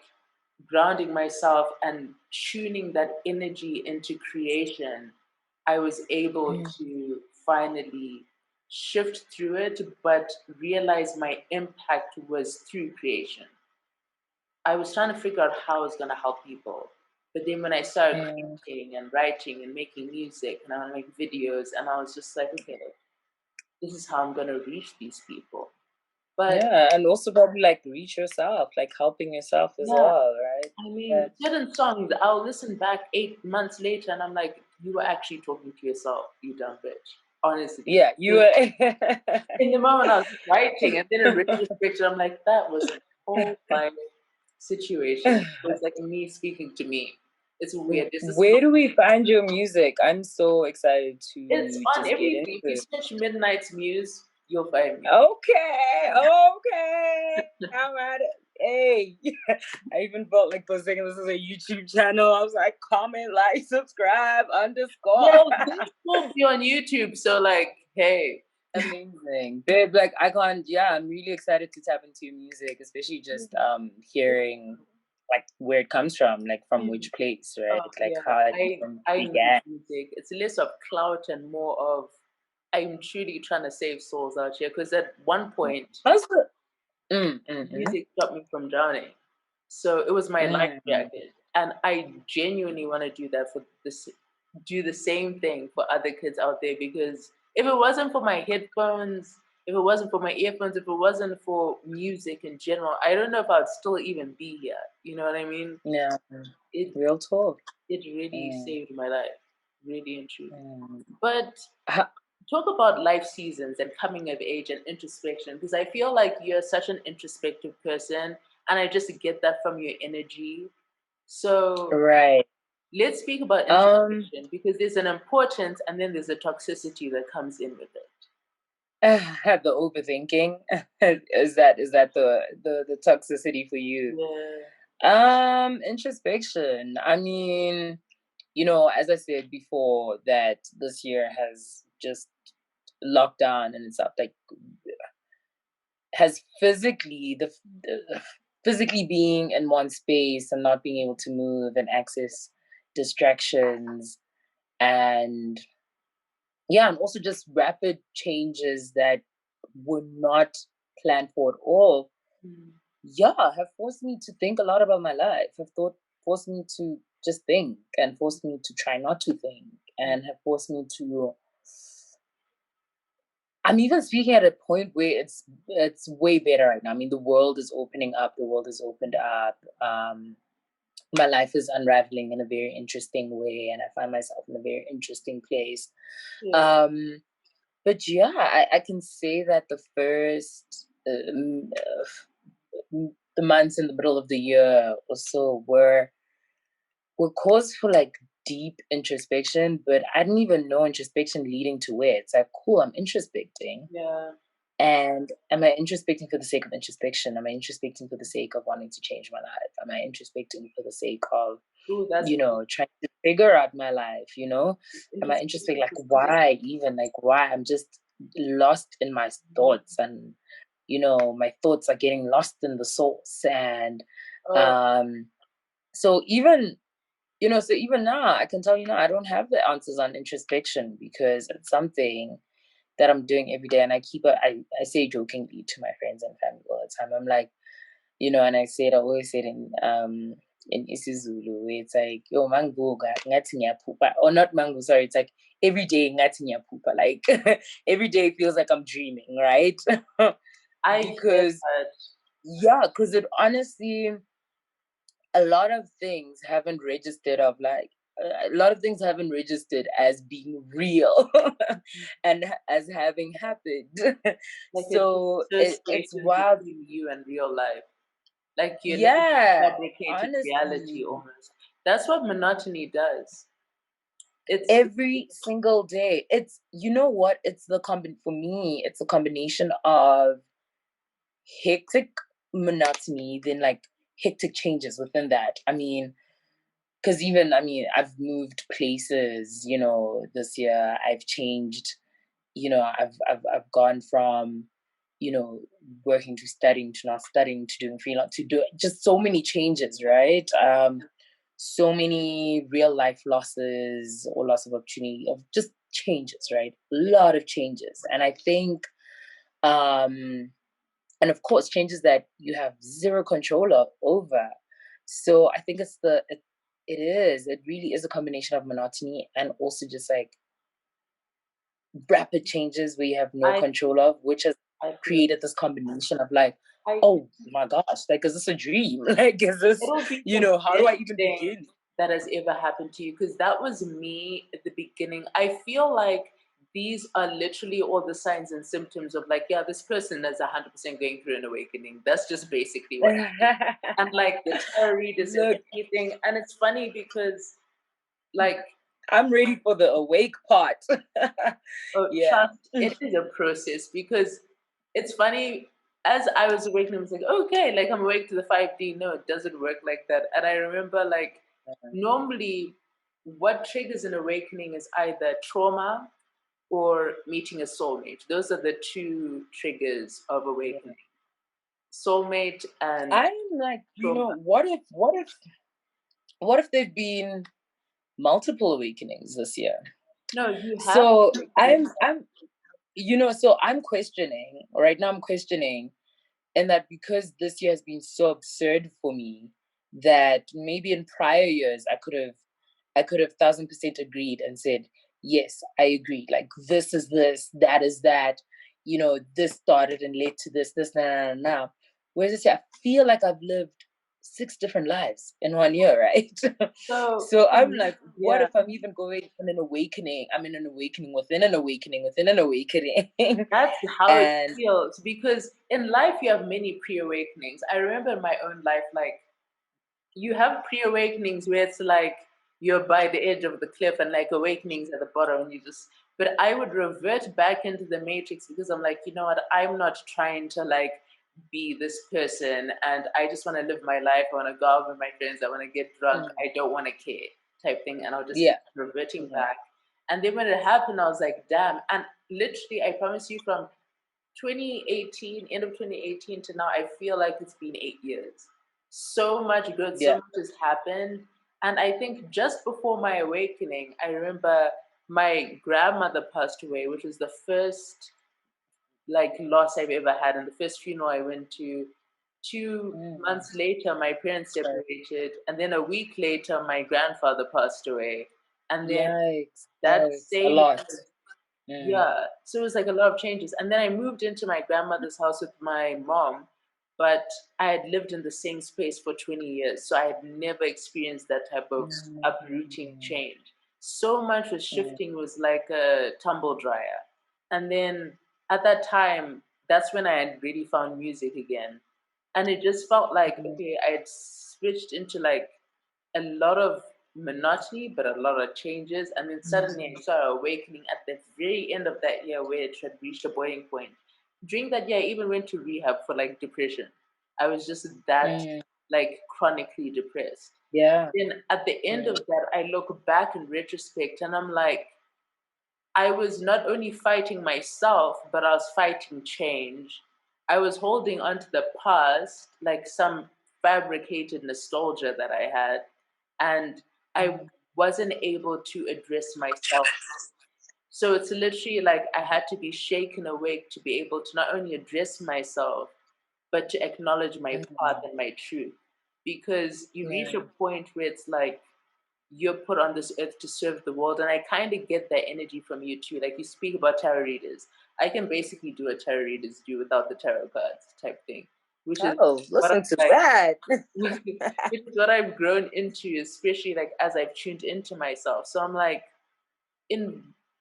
Speaker 3: grounding myself and tuning that energy into creation, I was able to finally shift through it, but realize my impact was through creation. I was trying to figure out how I was going to help people. But then when I started painting and writing and making music and I would make videos, and I was just like, okay, this is how I'm going to reach these people. But
Speaker 2: and also probably like reach yourself, like helping yourself as well, right?
Speaker 3: I mean, certain songs, I'll listen back 8 months later and I'm like, you were actually talking to yourself, you dumb bitch. Honestly.
Speaker 2: Yeah, you were.
Speaker 3: In the moment I was writing and then in retrospect, I'm like, that wasn't whole life situation. So it's like me speaking to me. It's weird.
Speaker 2: Where do we find your music? I'm so excited to
Speaker 3: It's on
Speaker 2: just
Speaker 3: every
Speaker 2: get
Speaker 3: week.
Speaker 2: into
Speaker 3: You
Speaker 2: it.
Speaker 3: search Midnight's Muse, you'll find me.
Speaker 2: Okay. I'm at it. Hey. I even felt like for a second this is a YouTube channel. I was like, comment, like, subscribe, underscore.
Speaker 3: Well, this will be on YouTube, so like, hey.
Speaker 2: Amazing. Babe, like I can't I'm really excited to tap into your music, especially just hearing like where it comes from, like from which place, right? Like how it
Speaker 3: I
Speaker 2: began.
Speaker 3: music. It's less of clout and more of I'm truly trying to save souls out here. Because at one point, music stopped me from drowning. So it was my life jacket, and I genuinely want to do that for this. Do the same thing for other kids out there, because if it wasn't for my headphones, if it wasn't for my earphones, if it wasn't for music in general, I don't know if I'd still even be here. You know what I mean?
Speaker 2: Yeah. Real talk.
Speaker 3: It really saved my life, really and truly. But talk about life seasons and coming of age and introspection, because I feel like you're such an introspective person, and I just get that from your energy. So let's speak about introspection, because there's an importance and then there's a toxicity that comes in with it.
Speaker 2: The overthinking is that the toxicity for you? Introspection. I mean, you know, as I said before, that this year has just locked down and stuff, like has physically physically being in one space and not being able to move and access distractions, and and also just rapid changes that were not planned for at all, have forced me to think a lot about my life, forced me to just think, and forced me to try not to think, and have forced me to I'm even speaking at a point where it's way better right now. I mean, the world is opening up. The world has opened up. My life is unraveling in a very interesting way, and I find myself in a very interesting place. But I can say that the first the months in the middle of the year or so were cause for like deep introspection, but I didn't even know introspection leading to where. It's like, cool, I'm introspecting. And am I introspecting for the sake of introspection? Am I introspecting for the sake of wanting to change my life? Am I introspecting for the sake of, trying to figure out my life, Am I introspecting, like, why even? Like, why? I'm just lost in my thoughts, and, my thoughts are getting lost in the source. And so even now, I can tell you now, I don't have the answers on introspection, because it's something that I'm doing every day. And I say jokingly to my friends and family all the time. I'm like, and I always say it in isiZulu, where it's like, yo, manguga, ngathi ngiyaphupha. Or not mangu, sorry, it's like every day ngathi ngiyaphupha. Like every day feels like I'm dreaming, right? Because it honestly, a lot of things haven't registered as being real and as having happened. Like so it's wild.
Speaker 3: You and real life, like you're fabricated reality almost. That's what monotony does.
Speaker 2: It's every single day. It's, it's for me, it's a combination of hectic monotony, then like hectic changes within that. I mean, because I've moved places, this year. I've changed, I've gone from, working to studying to not studying to doing freelance to do just so many changes, right? So many real life losses or loss of opportunity, of just changes, right? A lot of changes. And I think, and of course, changes that you have zero control over. So I think it really is a combination of monotony and also just like rapid changes where you have no control of, which has created this combination of like, oh my gosh, like, is this a dream? Like, is this, how do I even begin?
Speaker 3: That has ever happened to you? Because that was me at the beginning. I feel like these are literally all the signs and symptoms of like, yeah, this person is 100% going through an awakening. That's just basically what happened. And like the tarot readers and everything. And it's funny because like,
Speaker 2: I'm ready for the awake part.
Speaker 3: Trust, it is a process because it's funny. As I was awakening, I was like, okay, like I'm awake to the 5D. No, it doesn't work like that. And I remember like normally what triggers an awakening is either trauma or meeting a soulmate. Those are the two triggers of awakening. Soulmate and
Speaker 2: I'm like, trauma. What if there've been multiple awakenings this year?
Speaker 3: No, you have.
Speaker 2: So I'm so I'm questioning right now. I'm questioning, and that because this year has been so absurd for me, that maybe in prior years I could have 1,000% agreed and said, yes, I agree. Like this is this, that is that. This started and led to this, now. Whereas this year, I feel like I've lived 6 different lives in 1 year, right? So I'm like, what if I'm even going in an awakening? I'm in an awakening within an awakening within an awakening.
Speaker 3: That's how it feels, because in life you have many pre-awakenings. I remember in my own life, like you have pre-awakenings where it's like you're by the edge of the cliff and like awakenings at the bottom and but I would revert back into the matrix because I'm like, you know what, I'm not trying to like be this person and I just want to live my life. I want to go out with my friends. I want to get drunk. I don't want to care type thing. And I'll just keep reverting back. And then when it happened, I was like, damn. And literally, I promise you, from 2018, end of 2018 to now, I feel like it's been 8 years. So much good, so much has happened. And I think just before my awakening, I remember my grandmother passed away, which was the first like loss I've ever had. And the first funeral I went to, 2 months later, my parents separated. And then a week later, my grandfather passed away. And then that same,
Speaker 2: a lot.
Speaker 3: Yeah. So it was like a lot of changes. And then I moved into my grandmother's house with my mom, but I had lived in the same space for 20 years. So I had never experienced that type of uprooting change. So much was shifting, was like a tumble dryer. And then at that time, that's when I had really found music again. And it just felt like, okay, I had switched into like a lot of monotony, but a lot of changes. And then suddenly I saw awakening at the very end of that year where it had reached a boiling point. During that year, I even went to rehab for like depression. I was just that like chronically depressed.
Speaker 2: Yeah.
Speaker 3: Then at the end of that, I look back in retrospect and I'm like, I was not only fighting myself, but I was fighting change. I was holding on to the past, like some fabricated nostalgia that I had, and I wasn't able to address myself. So it's literally like I had to be shaken awake to be able to not only address myself, but to acknowledge my path and my truth. Because you reach a point where it's like you're put on this earth to serve the world. And I kind of get that energy from you too. Like you speak about tarot readers. I can basically do a tarot readers do without the tarot cards type thing. Which is
Speaker 2: listen to that.
Speaker 3: Which is what I've grown into, especially like as I've tuned into myself. So I'm like,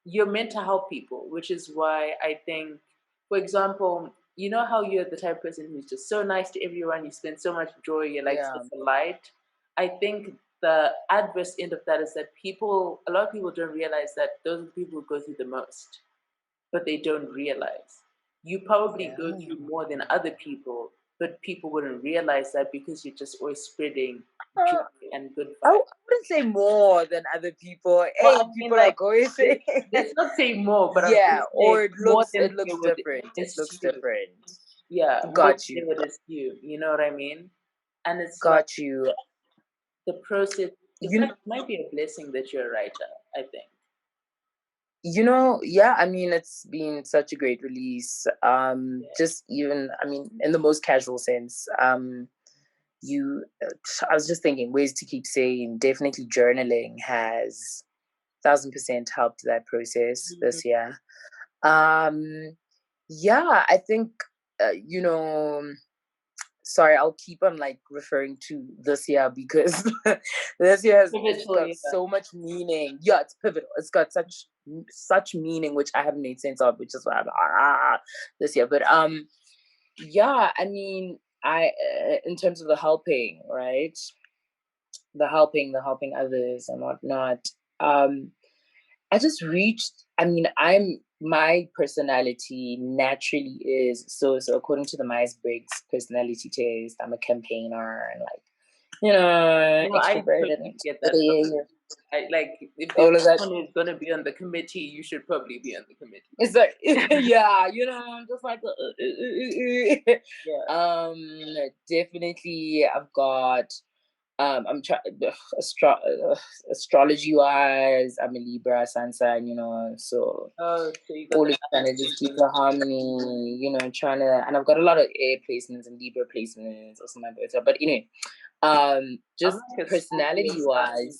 Speaker 3: you're meant to help people, which is why I think, for example, you know how you're the type of person who's just so nice to everyone, you spend so much joy, you're like such a light. I think the adverse end of that is that a lot of people don't realize that those are the people who go through the most, but they don't realize. You probably go through more than other people, but people wouldn't realize that because you're just always spreading joy and good vibes.
Speaker 2: I wouldn't say more than other people. Well, hey, people like always say.
Speaker 3: Let's not say more, but
Speaker 2: or it looks different. It looks different.
Speaker 3: Yeah,
Speaker 2: got you.
Speaker 3: It is you. You know what I mean? And it's
Speaker 2: got you.
Speaker 3: The process. It might be a blessing that you're a writer, I think.
Speaker 2: I mean, it's been such a great release. Just even, I mean, in the most casual sense. I was just thinking ways to keep saying. Definitely journaling has 1,000% helped that process this year. I think sorry, I'll keep on like referring to this year because this year has got so much meaning. Yeah, it's pivotal. It's got such such meaning which I haven't made sense of, which is why I'm this year. But yeah, I mean, I in terms of the helping, right? The helping others and whatnot. I just reached. I mean, my personality naturally is so. According to the Myers-Briggs personality test, I'm a campaigner and extroverted.
Speaker 3: I get that. If there's someone who's gonna be on the committee, you should probably be on the committee.
Speaker 2: It's like, yeah, I'm just like, definitely, I've got. I'm trying astrology wise. I'm a Libra sun sign, so
Speaker 3: so
Speaker 2: all is trying to just keep the harmony, trying to, and I've got a lot of air placements and Libra placements, also my birthday. But anyway, just personality wise,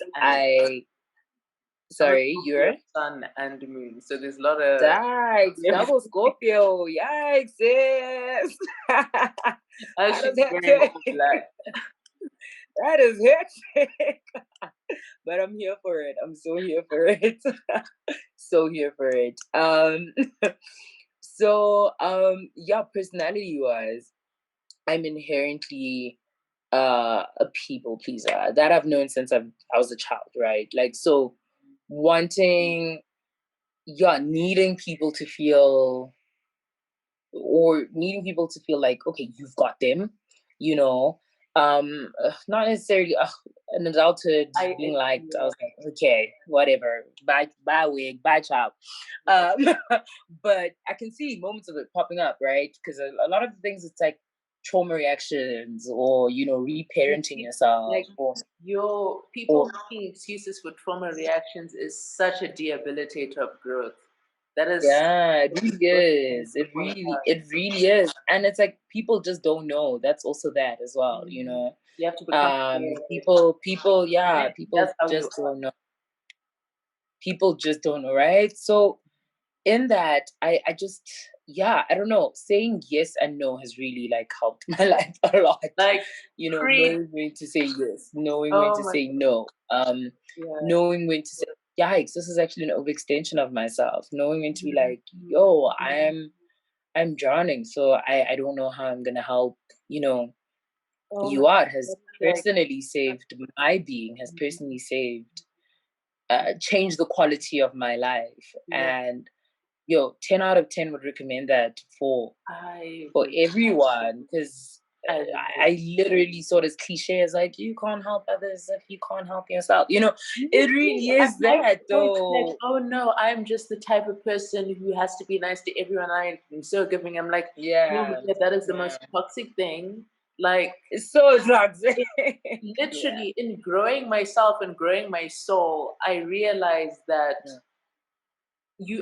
Speaker 2: sorry, you're
Speaker 3: sun and moon, so there's a lot of
Speaker 2: double Scorpio. Yikes! Yes. That is hectic. But I'm here for it. I'm so here for it. So here for it. Yeah, personality wise, I'm inherently a people pleaser. That I've known since I was a child, right? Like, so wanting, needing people to feel like, okay, you've got them, not necessarily in adulthood being liked. I was like, okay, whatever, bye wig, bye child. But I can see moments of it popping up, right? Because a lot of the things, it's like trauma reactions or reparenting yourself,
Speaker 3: like your people making excuses for trauma reactions is such a debilitator of growth. That is,
Speaker 2: it really is. It really is. And it's like people just don't know. That's also that as well,
Speaker 3: You have to become
Speaker 2: people just don't know. People just don't know, right? So in that, I just, I don't know, saying yes and no has really like helped my life a lot.
Speaker 3: Like,
Speaker 2: knowing when to say yes, knowing when to say no, knowing when to say, yikes, this is actually an overextension of myself, knowing when to be like, yo, I'm drowning, so I don't know how I'm gonna help, you out, has personally saved my being, has personally saved, changed the quality of my life. And 10 out of 10 would recommend that for everyone, because I literally saw this cliche as like, you can't help others if you can't help yourself. It really is that though.
Speaker 3: Like, oh no, I'm just the type of person who has to be nice to everyone. I'm so giving. I'm like, no, that is the most toxic thing. Like,
Speaker 2: it's so toxic.
Speaker 3: Literally, in growing myself and growing my soul, I realized that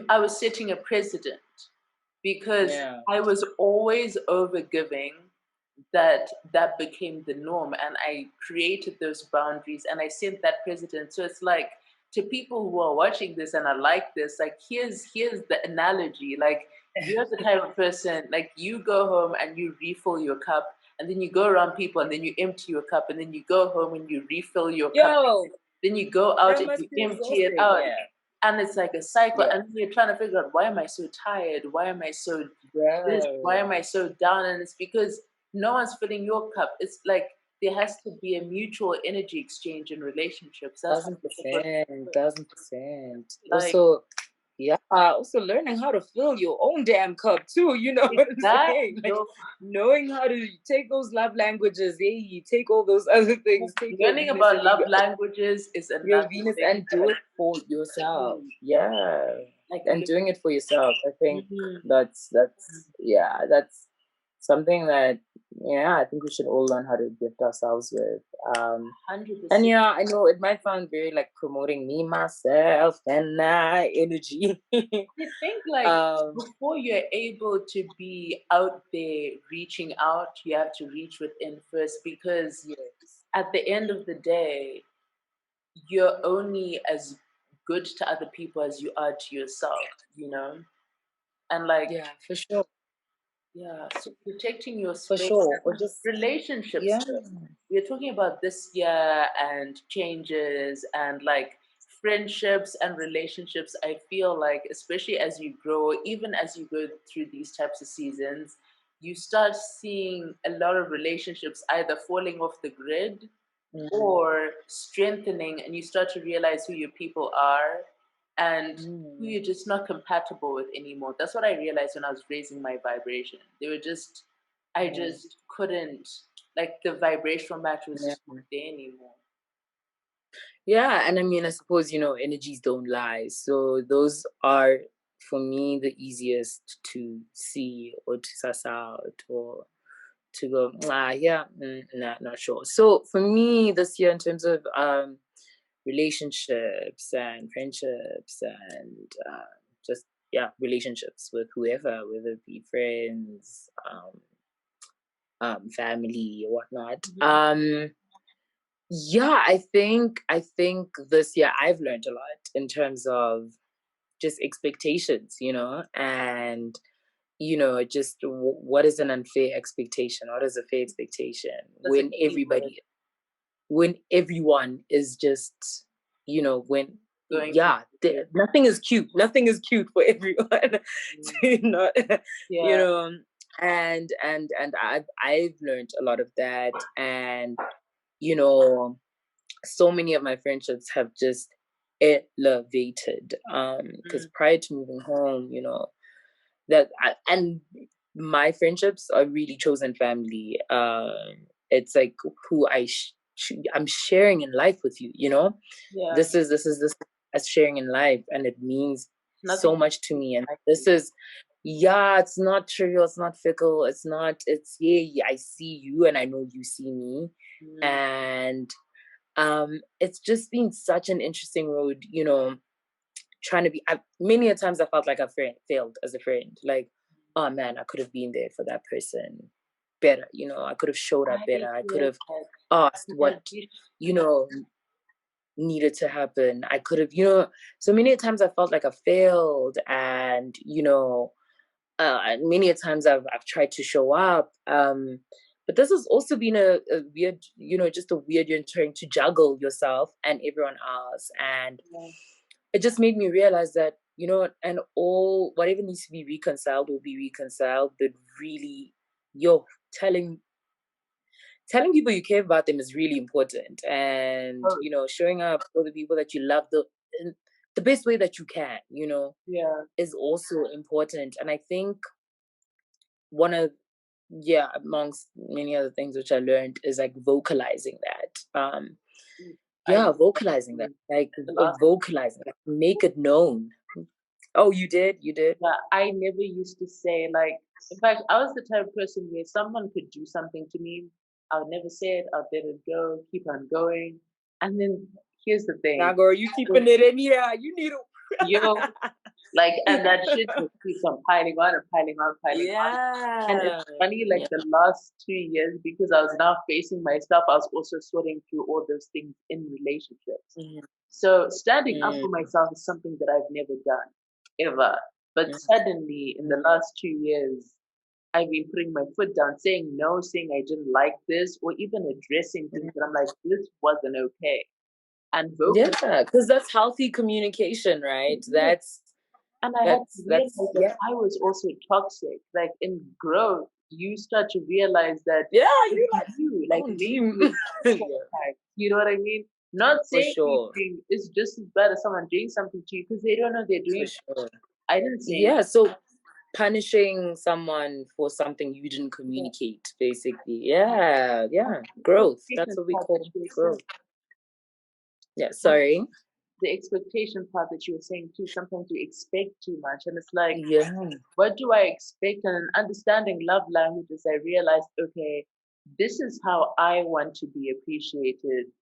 Speaker 3: I was setting a precedent, because I was always overgiving. That became the norm, and I created those boundaries and I set that precedent. So it's like, to people who are watching this and are like this, like, here's the analogy. Like, you're the type of person, like, you go home and you refill your cup, and then you go around people and then you empty your cup, and then you go home and you refill your cup, then you go out and you empty it out. And it's like a cycle. And then you're trying to figure out, why am I so tired? Why am I so this? Why am I so down? And it's because no one's filling your cup. It's like there has to be a mutual energy exchange in relationships.
Speaker 2: 1000%. Also, also learning how to fill your own damn cup too. You know what I'm saying? Like, knowing how to take those love languages, you take all those other things.
Speaker 3: Learning about love languages is another
Speaker 2: Venus, and do it for yourself. And doing it for yourself. I think that's something that I think we should all learn how to gift ourselves with.
Speaker 3: 100%.
Speaker 2: And I know it might sound very like promoting me, myself, and my energy.
Speaker 3: I think like before you're able to be out there reaching out, you have to reach within first, because at the end of the day, you're only as good to other people as you are to yourself, And like,
Speaker 2: for sure.
Speaker 3: So protecting your space,
Speaker 2: for sure, or just
Speaker 3: relationships. We're talking about this year and changes and like friendships and relationships, I feel like, especially as you grow, even as you go through these types of seasons, you start seeing a lot of relationships either falling off the grid or strengthening, and you start to realize who your people are and who you're just not compatible with anymore. That's what I realized when I was raising my vibration. They were just, I just couldn't, like, the vibrational match was just not there anymore.
Speaker 2: Yeah, and I mean, I suppose, energies don't lie. So those are, for me, the easiest to see or to suss out or to go, yeah, not sure. So for me this year, in terms of relationships and friendships and just, relationships with whoever, whether it be friends, family or whatnot. Yeah, I think this year I've learned a lot in terms of just expectations, and just what is an unfair expectation? What is a fair expectation? When everyone is just, when nothing is cute. Nothing is cute for everyone. And I've learned a lot of that, and so many of my friendships have just elevated. Because prior to moving home, and my friendships are really chosen family. It's like who I'm sharing in life with you. This is as sharing in life, and it means so much to me. And this is, it's not trivial, it's not fickle, it's I see you and I know you see me. And it's just been such an interesting road, trying to be. Many a times I felt like I failed as a friend. Like, oh man, I could have been there for that person better. I could have showed up better. I could have asked what needed to happen. I could have, so many a times I felt like I failed, and many a times I've tried to show up. But this has also been a weird, just a weird, you're trying to juggle yourself and everyone else. And it just made me realize that, and whatever needs to be reconciled will be reconciled. But really, telling people you care about them is really important. And, showing up for the people that you love in the best way that you can, is also important. And I think one of, amongst many other things which I learned is like vocalizing that. Vocalizing that, like vocalizing, like make it known. Oh, you did?
Speaker 3: Yeah, I never used to say, like, in fact, I was the type of person where someone could do something to me, I would never say it, I'll let it go, keep on going. And then here's the thing.
Speaker 2: Nah, girl, you keeping it in here. You need
Speaker 3: to. Like, and that shit just keeps on piling on and piling on, piling on. And it's funny, like the last 2 years, because I was now facing myself, I was also sorting through all those things in relationships. So standing up for myself is something that I've never done, ever. But suddenly, in the last 2 years, I've been putting my foot down, saying no, saying I didn't like this, or even addressing things that I'm like, this wasn't okay. And
Speaker 2: because that's healthy communication, right?
Speaker 3: And I had to realize that I was also toxic. Like, in growth, you start to realize that you know what I mean? Not saying anything is just as bad as someone doing something to you because they don't know they're doing it. I didn't say
Speaker 2: so punishing someone for something you didn't communicate, basically. Growth. That's what we call growth. Yeah, sorry.
Speaker 3: The expectation part that you were saying too, sometimes you expect too much. And it's like, what do I expect? And understanding love languages, I realized, okay, this is how I want to be appreciated,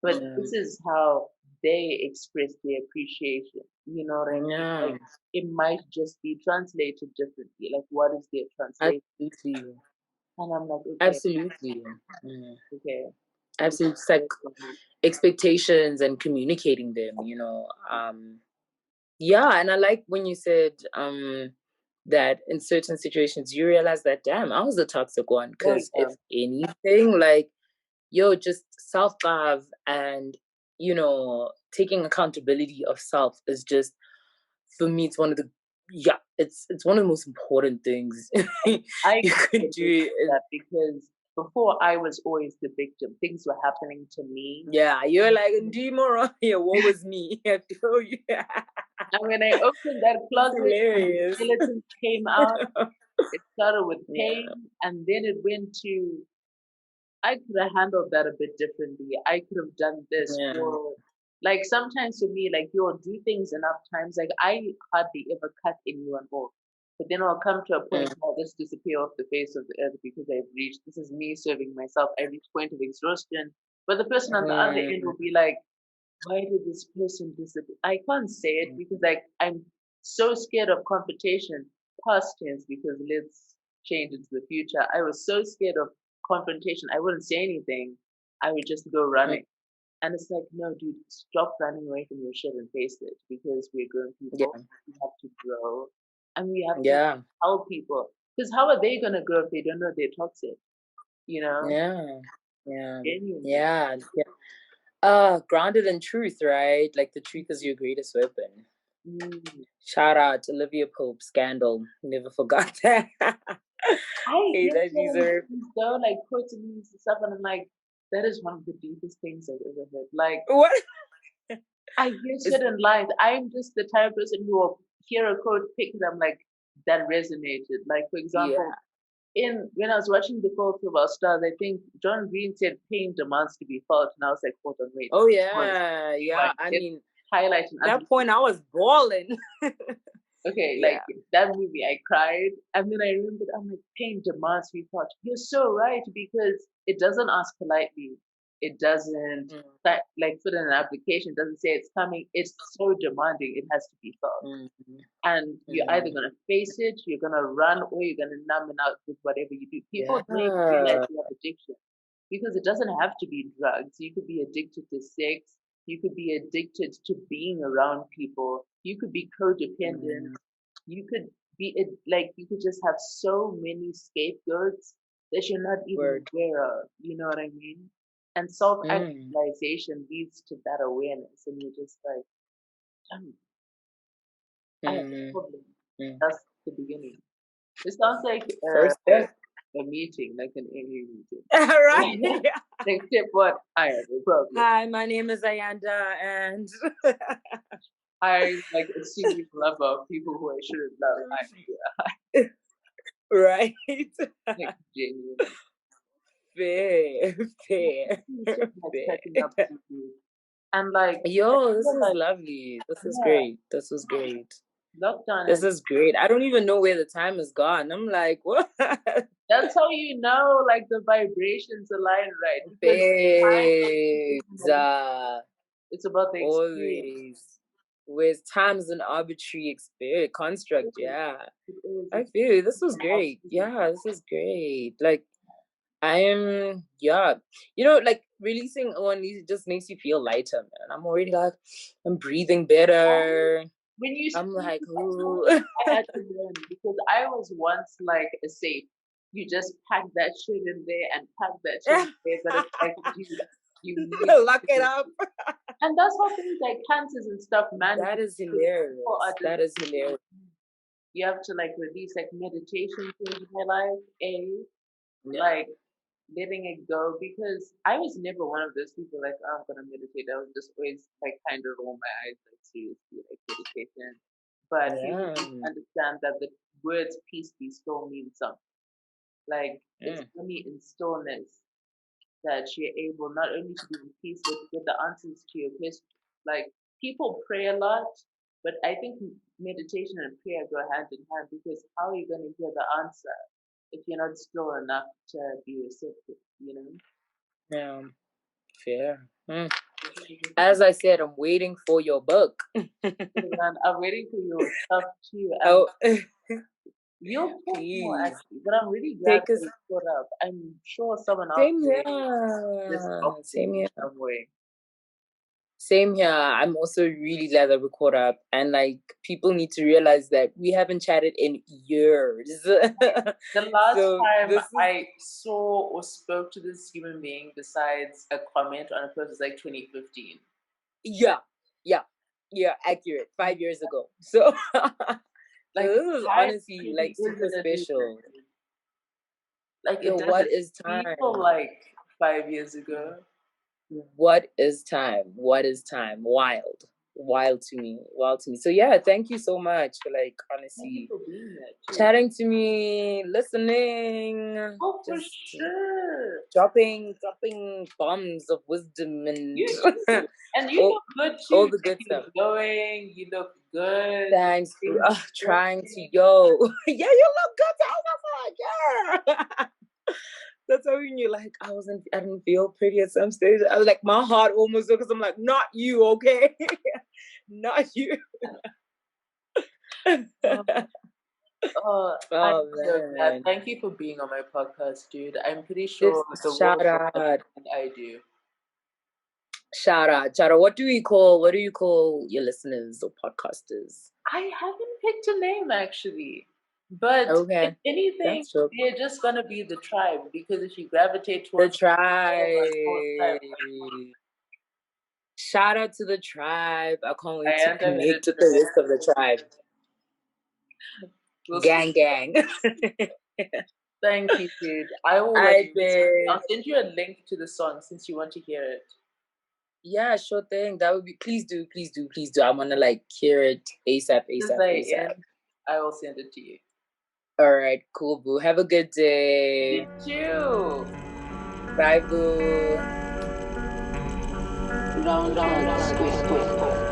Speaker 3: but this is how they express their appreciation. You know what I mean? Like, it might just be translated differently. Like, what is their translation?
Speaker 2: Absolutely.
Speaker 3: And I'm like, okay.
Speaker 2: Absolutely.
Speaker 3: Okay.
Speaker 2: Absolutely. It's like expectations and communicating them, and I like when you said that in certain situations you realize that, damn, I was the toxic one. Because if anything, like, just self-love and taking accountability of self is just, for me, it's one of the it's one of the most important things
Speaker 3: I
Speaker 2: you could do.
Speaker 3: that because before I was always the victim. Things were happening to me.
Speaker 2: Yeah, you're like, here, what was me? I tell you.
Speaker 3: And when I opened that closet, the skeleton came out. It started with pain, and then it went to, I could have handled that a bit differently. I could have done this. Or, like, sometimes for me, like, you'll do things enough times. Like, I hardly ever cut anyone off. But then I'll come to a point where I'll just disappear off the face of the earth because I've reached, this is me serving myself. I reached point of exhaustion. But the person on the other end will be like, why did this person disappear? I can't say it because, like, I'm so scared of confrontation, past tense, because let's change into the future. I was so scared of confrontation. I wouldn't say anything. I would just go running. And it's like, no, dude, stop running away from your shit and face it, because we're grown people. We have to grow, and we have to help people. Because how are they gonna grow if they don't know they're toxic?
Speaker 2: Yeah. Grounded in truth, right? Like, the truth is your greatest weapon. Shout out to Olivia Pope, Scandal. Never forgot that.
Speaker 3: I get so, like, quoting these and stuff, and I'm like, that is one of the deepest things I've ever heard. Like,
Speaker 2: what?
Speaker 3: I hear certain lines. I'm just the type of person who will hear a quote, pick them, like, that resonated. Like, for example, when I was watching The Fault of Our Stars, I think John Green said pain demands to be felt, and I was like, hold on, wait.
Speaker 2: Oh yeah. I mean,
Speaker 3: highlighting
Speaker 2: at that point I was bawling.
Speaker 3: Okay, like, that movie, I cried, and then I remembered, I'm like, pain demands to be felt. You're so right, because it doesn't ask politely. It doesn't, like, put in an application. It doesn't say it's coming. It's so demanding. It has to be felt. And you're either going to face it, you're going to run, or you're going to numb it out with whatever you do. People don't realize you have addiction, because it doesn't have to be drugs. You could be addicted to sex. You could be addicted to being around people. You could be codependent. You could be, like, you could just have so many scapegoats that you're not even aware of. You know what I mean? And self-actualization leads to that awareness, and you're just like, I have a problem. That's the beginning. It sounds like a meeting, like an AA meeting.
Speaker 2: Right.
Speaker 3: Like, tip what? I have a problem.
Speaker 2: Hi, my name is Ayanda, and
Speaker 3: I, like, a serious lover of people who I shouldn't love.
Speaker 2: Right.
Speaker 3: Like, genuine.
Speaker 2: Fair.
Speaker 3: And, like,
Speaker 2: yo, this is lovely. This is great. This was great.
Speaker 3: Lockdown.
Speaker 2: This is great. I don't even know where the time is gone. I'm like, what?
Speaker 3: That's how you know, like, the vibrations align right. It's about the experience.
Speaker 2: Always. Whereas time is an arbitrary construct. Yeah. I feel you. This was great. Yeah, this is great. Like, I am, like, releasing one just makes you feel lighter, man. I'm already like, I'm breathing better.
Speaker 3: When you
Speaker 2: I'm like, ooh.
Speaker 3: I had to learn, because I was once like a safe. You just pack that shit in there and pack that shit in there, but it's like, you
Speaker 2: lock it up.
Speaker 3: And that's how things like cancers and stuff, man.
Speaker 2: That is hilarious. That is hilarious.
Speaker 3: You have to, like, release, like, meditation changed my life. Like, letting it go, because I was never one of those people like, oh, I'm gonna meditate. I was just always, like, kind of roll my eyes, like, seriously, like, meditation. But people understand that the words peace be still mean something. Like, it's only in stillness that you're able not only to be in peace, but to get the answers to your questions. Like, people pray a lot, but I think meditation and prayer go hand in hand, because how are you going to hear the answer if you're not still enough to be receptive, you know?
Speaker 2: Yeah, fair. As I said, I'm waiting for your book.
Speaker 3: I'm waiting for your stuff too. You'll talk more, actually, but I'm really glad that you put up. I'm sure someone else will. Same here. Some way.
Speaker 2: Same here. I'm also really glad that we caught up, and, like, people need to realize that we haven't chatted in years.
Speaker 3: The last time I saw or spoke to this human being, besides a comment on a post, was like 2015.
Speaker 2: Yeah, accurate. 5 years ago. So, like, this is honestly like super special.
Speaker 3: Like,
Speaker 2: yo, what is time?
Speaker 3: People like 5 years ago.
Speaker 2: What is time? What is time? Wild to me. So yeah, thank you so much for like honestly chatting to me, listening.
Speaker 3: Oh, for sure.
Speaker 2: Dropping bombs of wisdom and
Speaker 3: you look good too.
Speaker 2: All the good stuff.
Speaker 3: Glowing, you look good.
Speaker 2: Thanks for trying to yeah, you look good. Oh my god, yeah. That's how when you're like, I didn't feel pretty at some stage. I was like, my heart almost because I'm like, not you, okay? Not you.
Speaker 3: Man. Thank you for being on my podcast, dude. I'm pretty sure
Speaker 2: shout out.
Speaker 3: I do.
Speaker 2: Shout out. What do you call your listeners or podcasters?
Speaker 3: I haven't picked a name actually. But if anything, they're just gonna be the tribe, because if you gravitate towards
Speaker 2: the tribe. Shout out to the tribe. I can't wait to connect with the rest of the tribe. Gang.
Speaker 3: Thank you, dude. I'll send you a link to the song since you want to hear it.
Speaker 2: Yeah, sure thing. That would be. Please do. I want to like hear it ASAP.
Speaker 3: I will send it to you.
Speaker 2: All right, cool, boo. Have a good day.
Speaker 3: You too.
Speaker 2: Bye, boo.
Speaker 1: Roundplugsquarehole.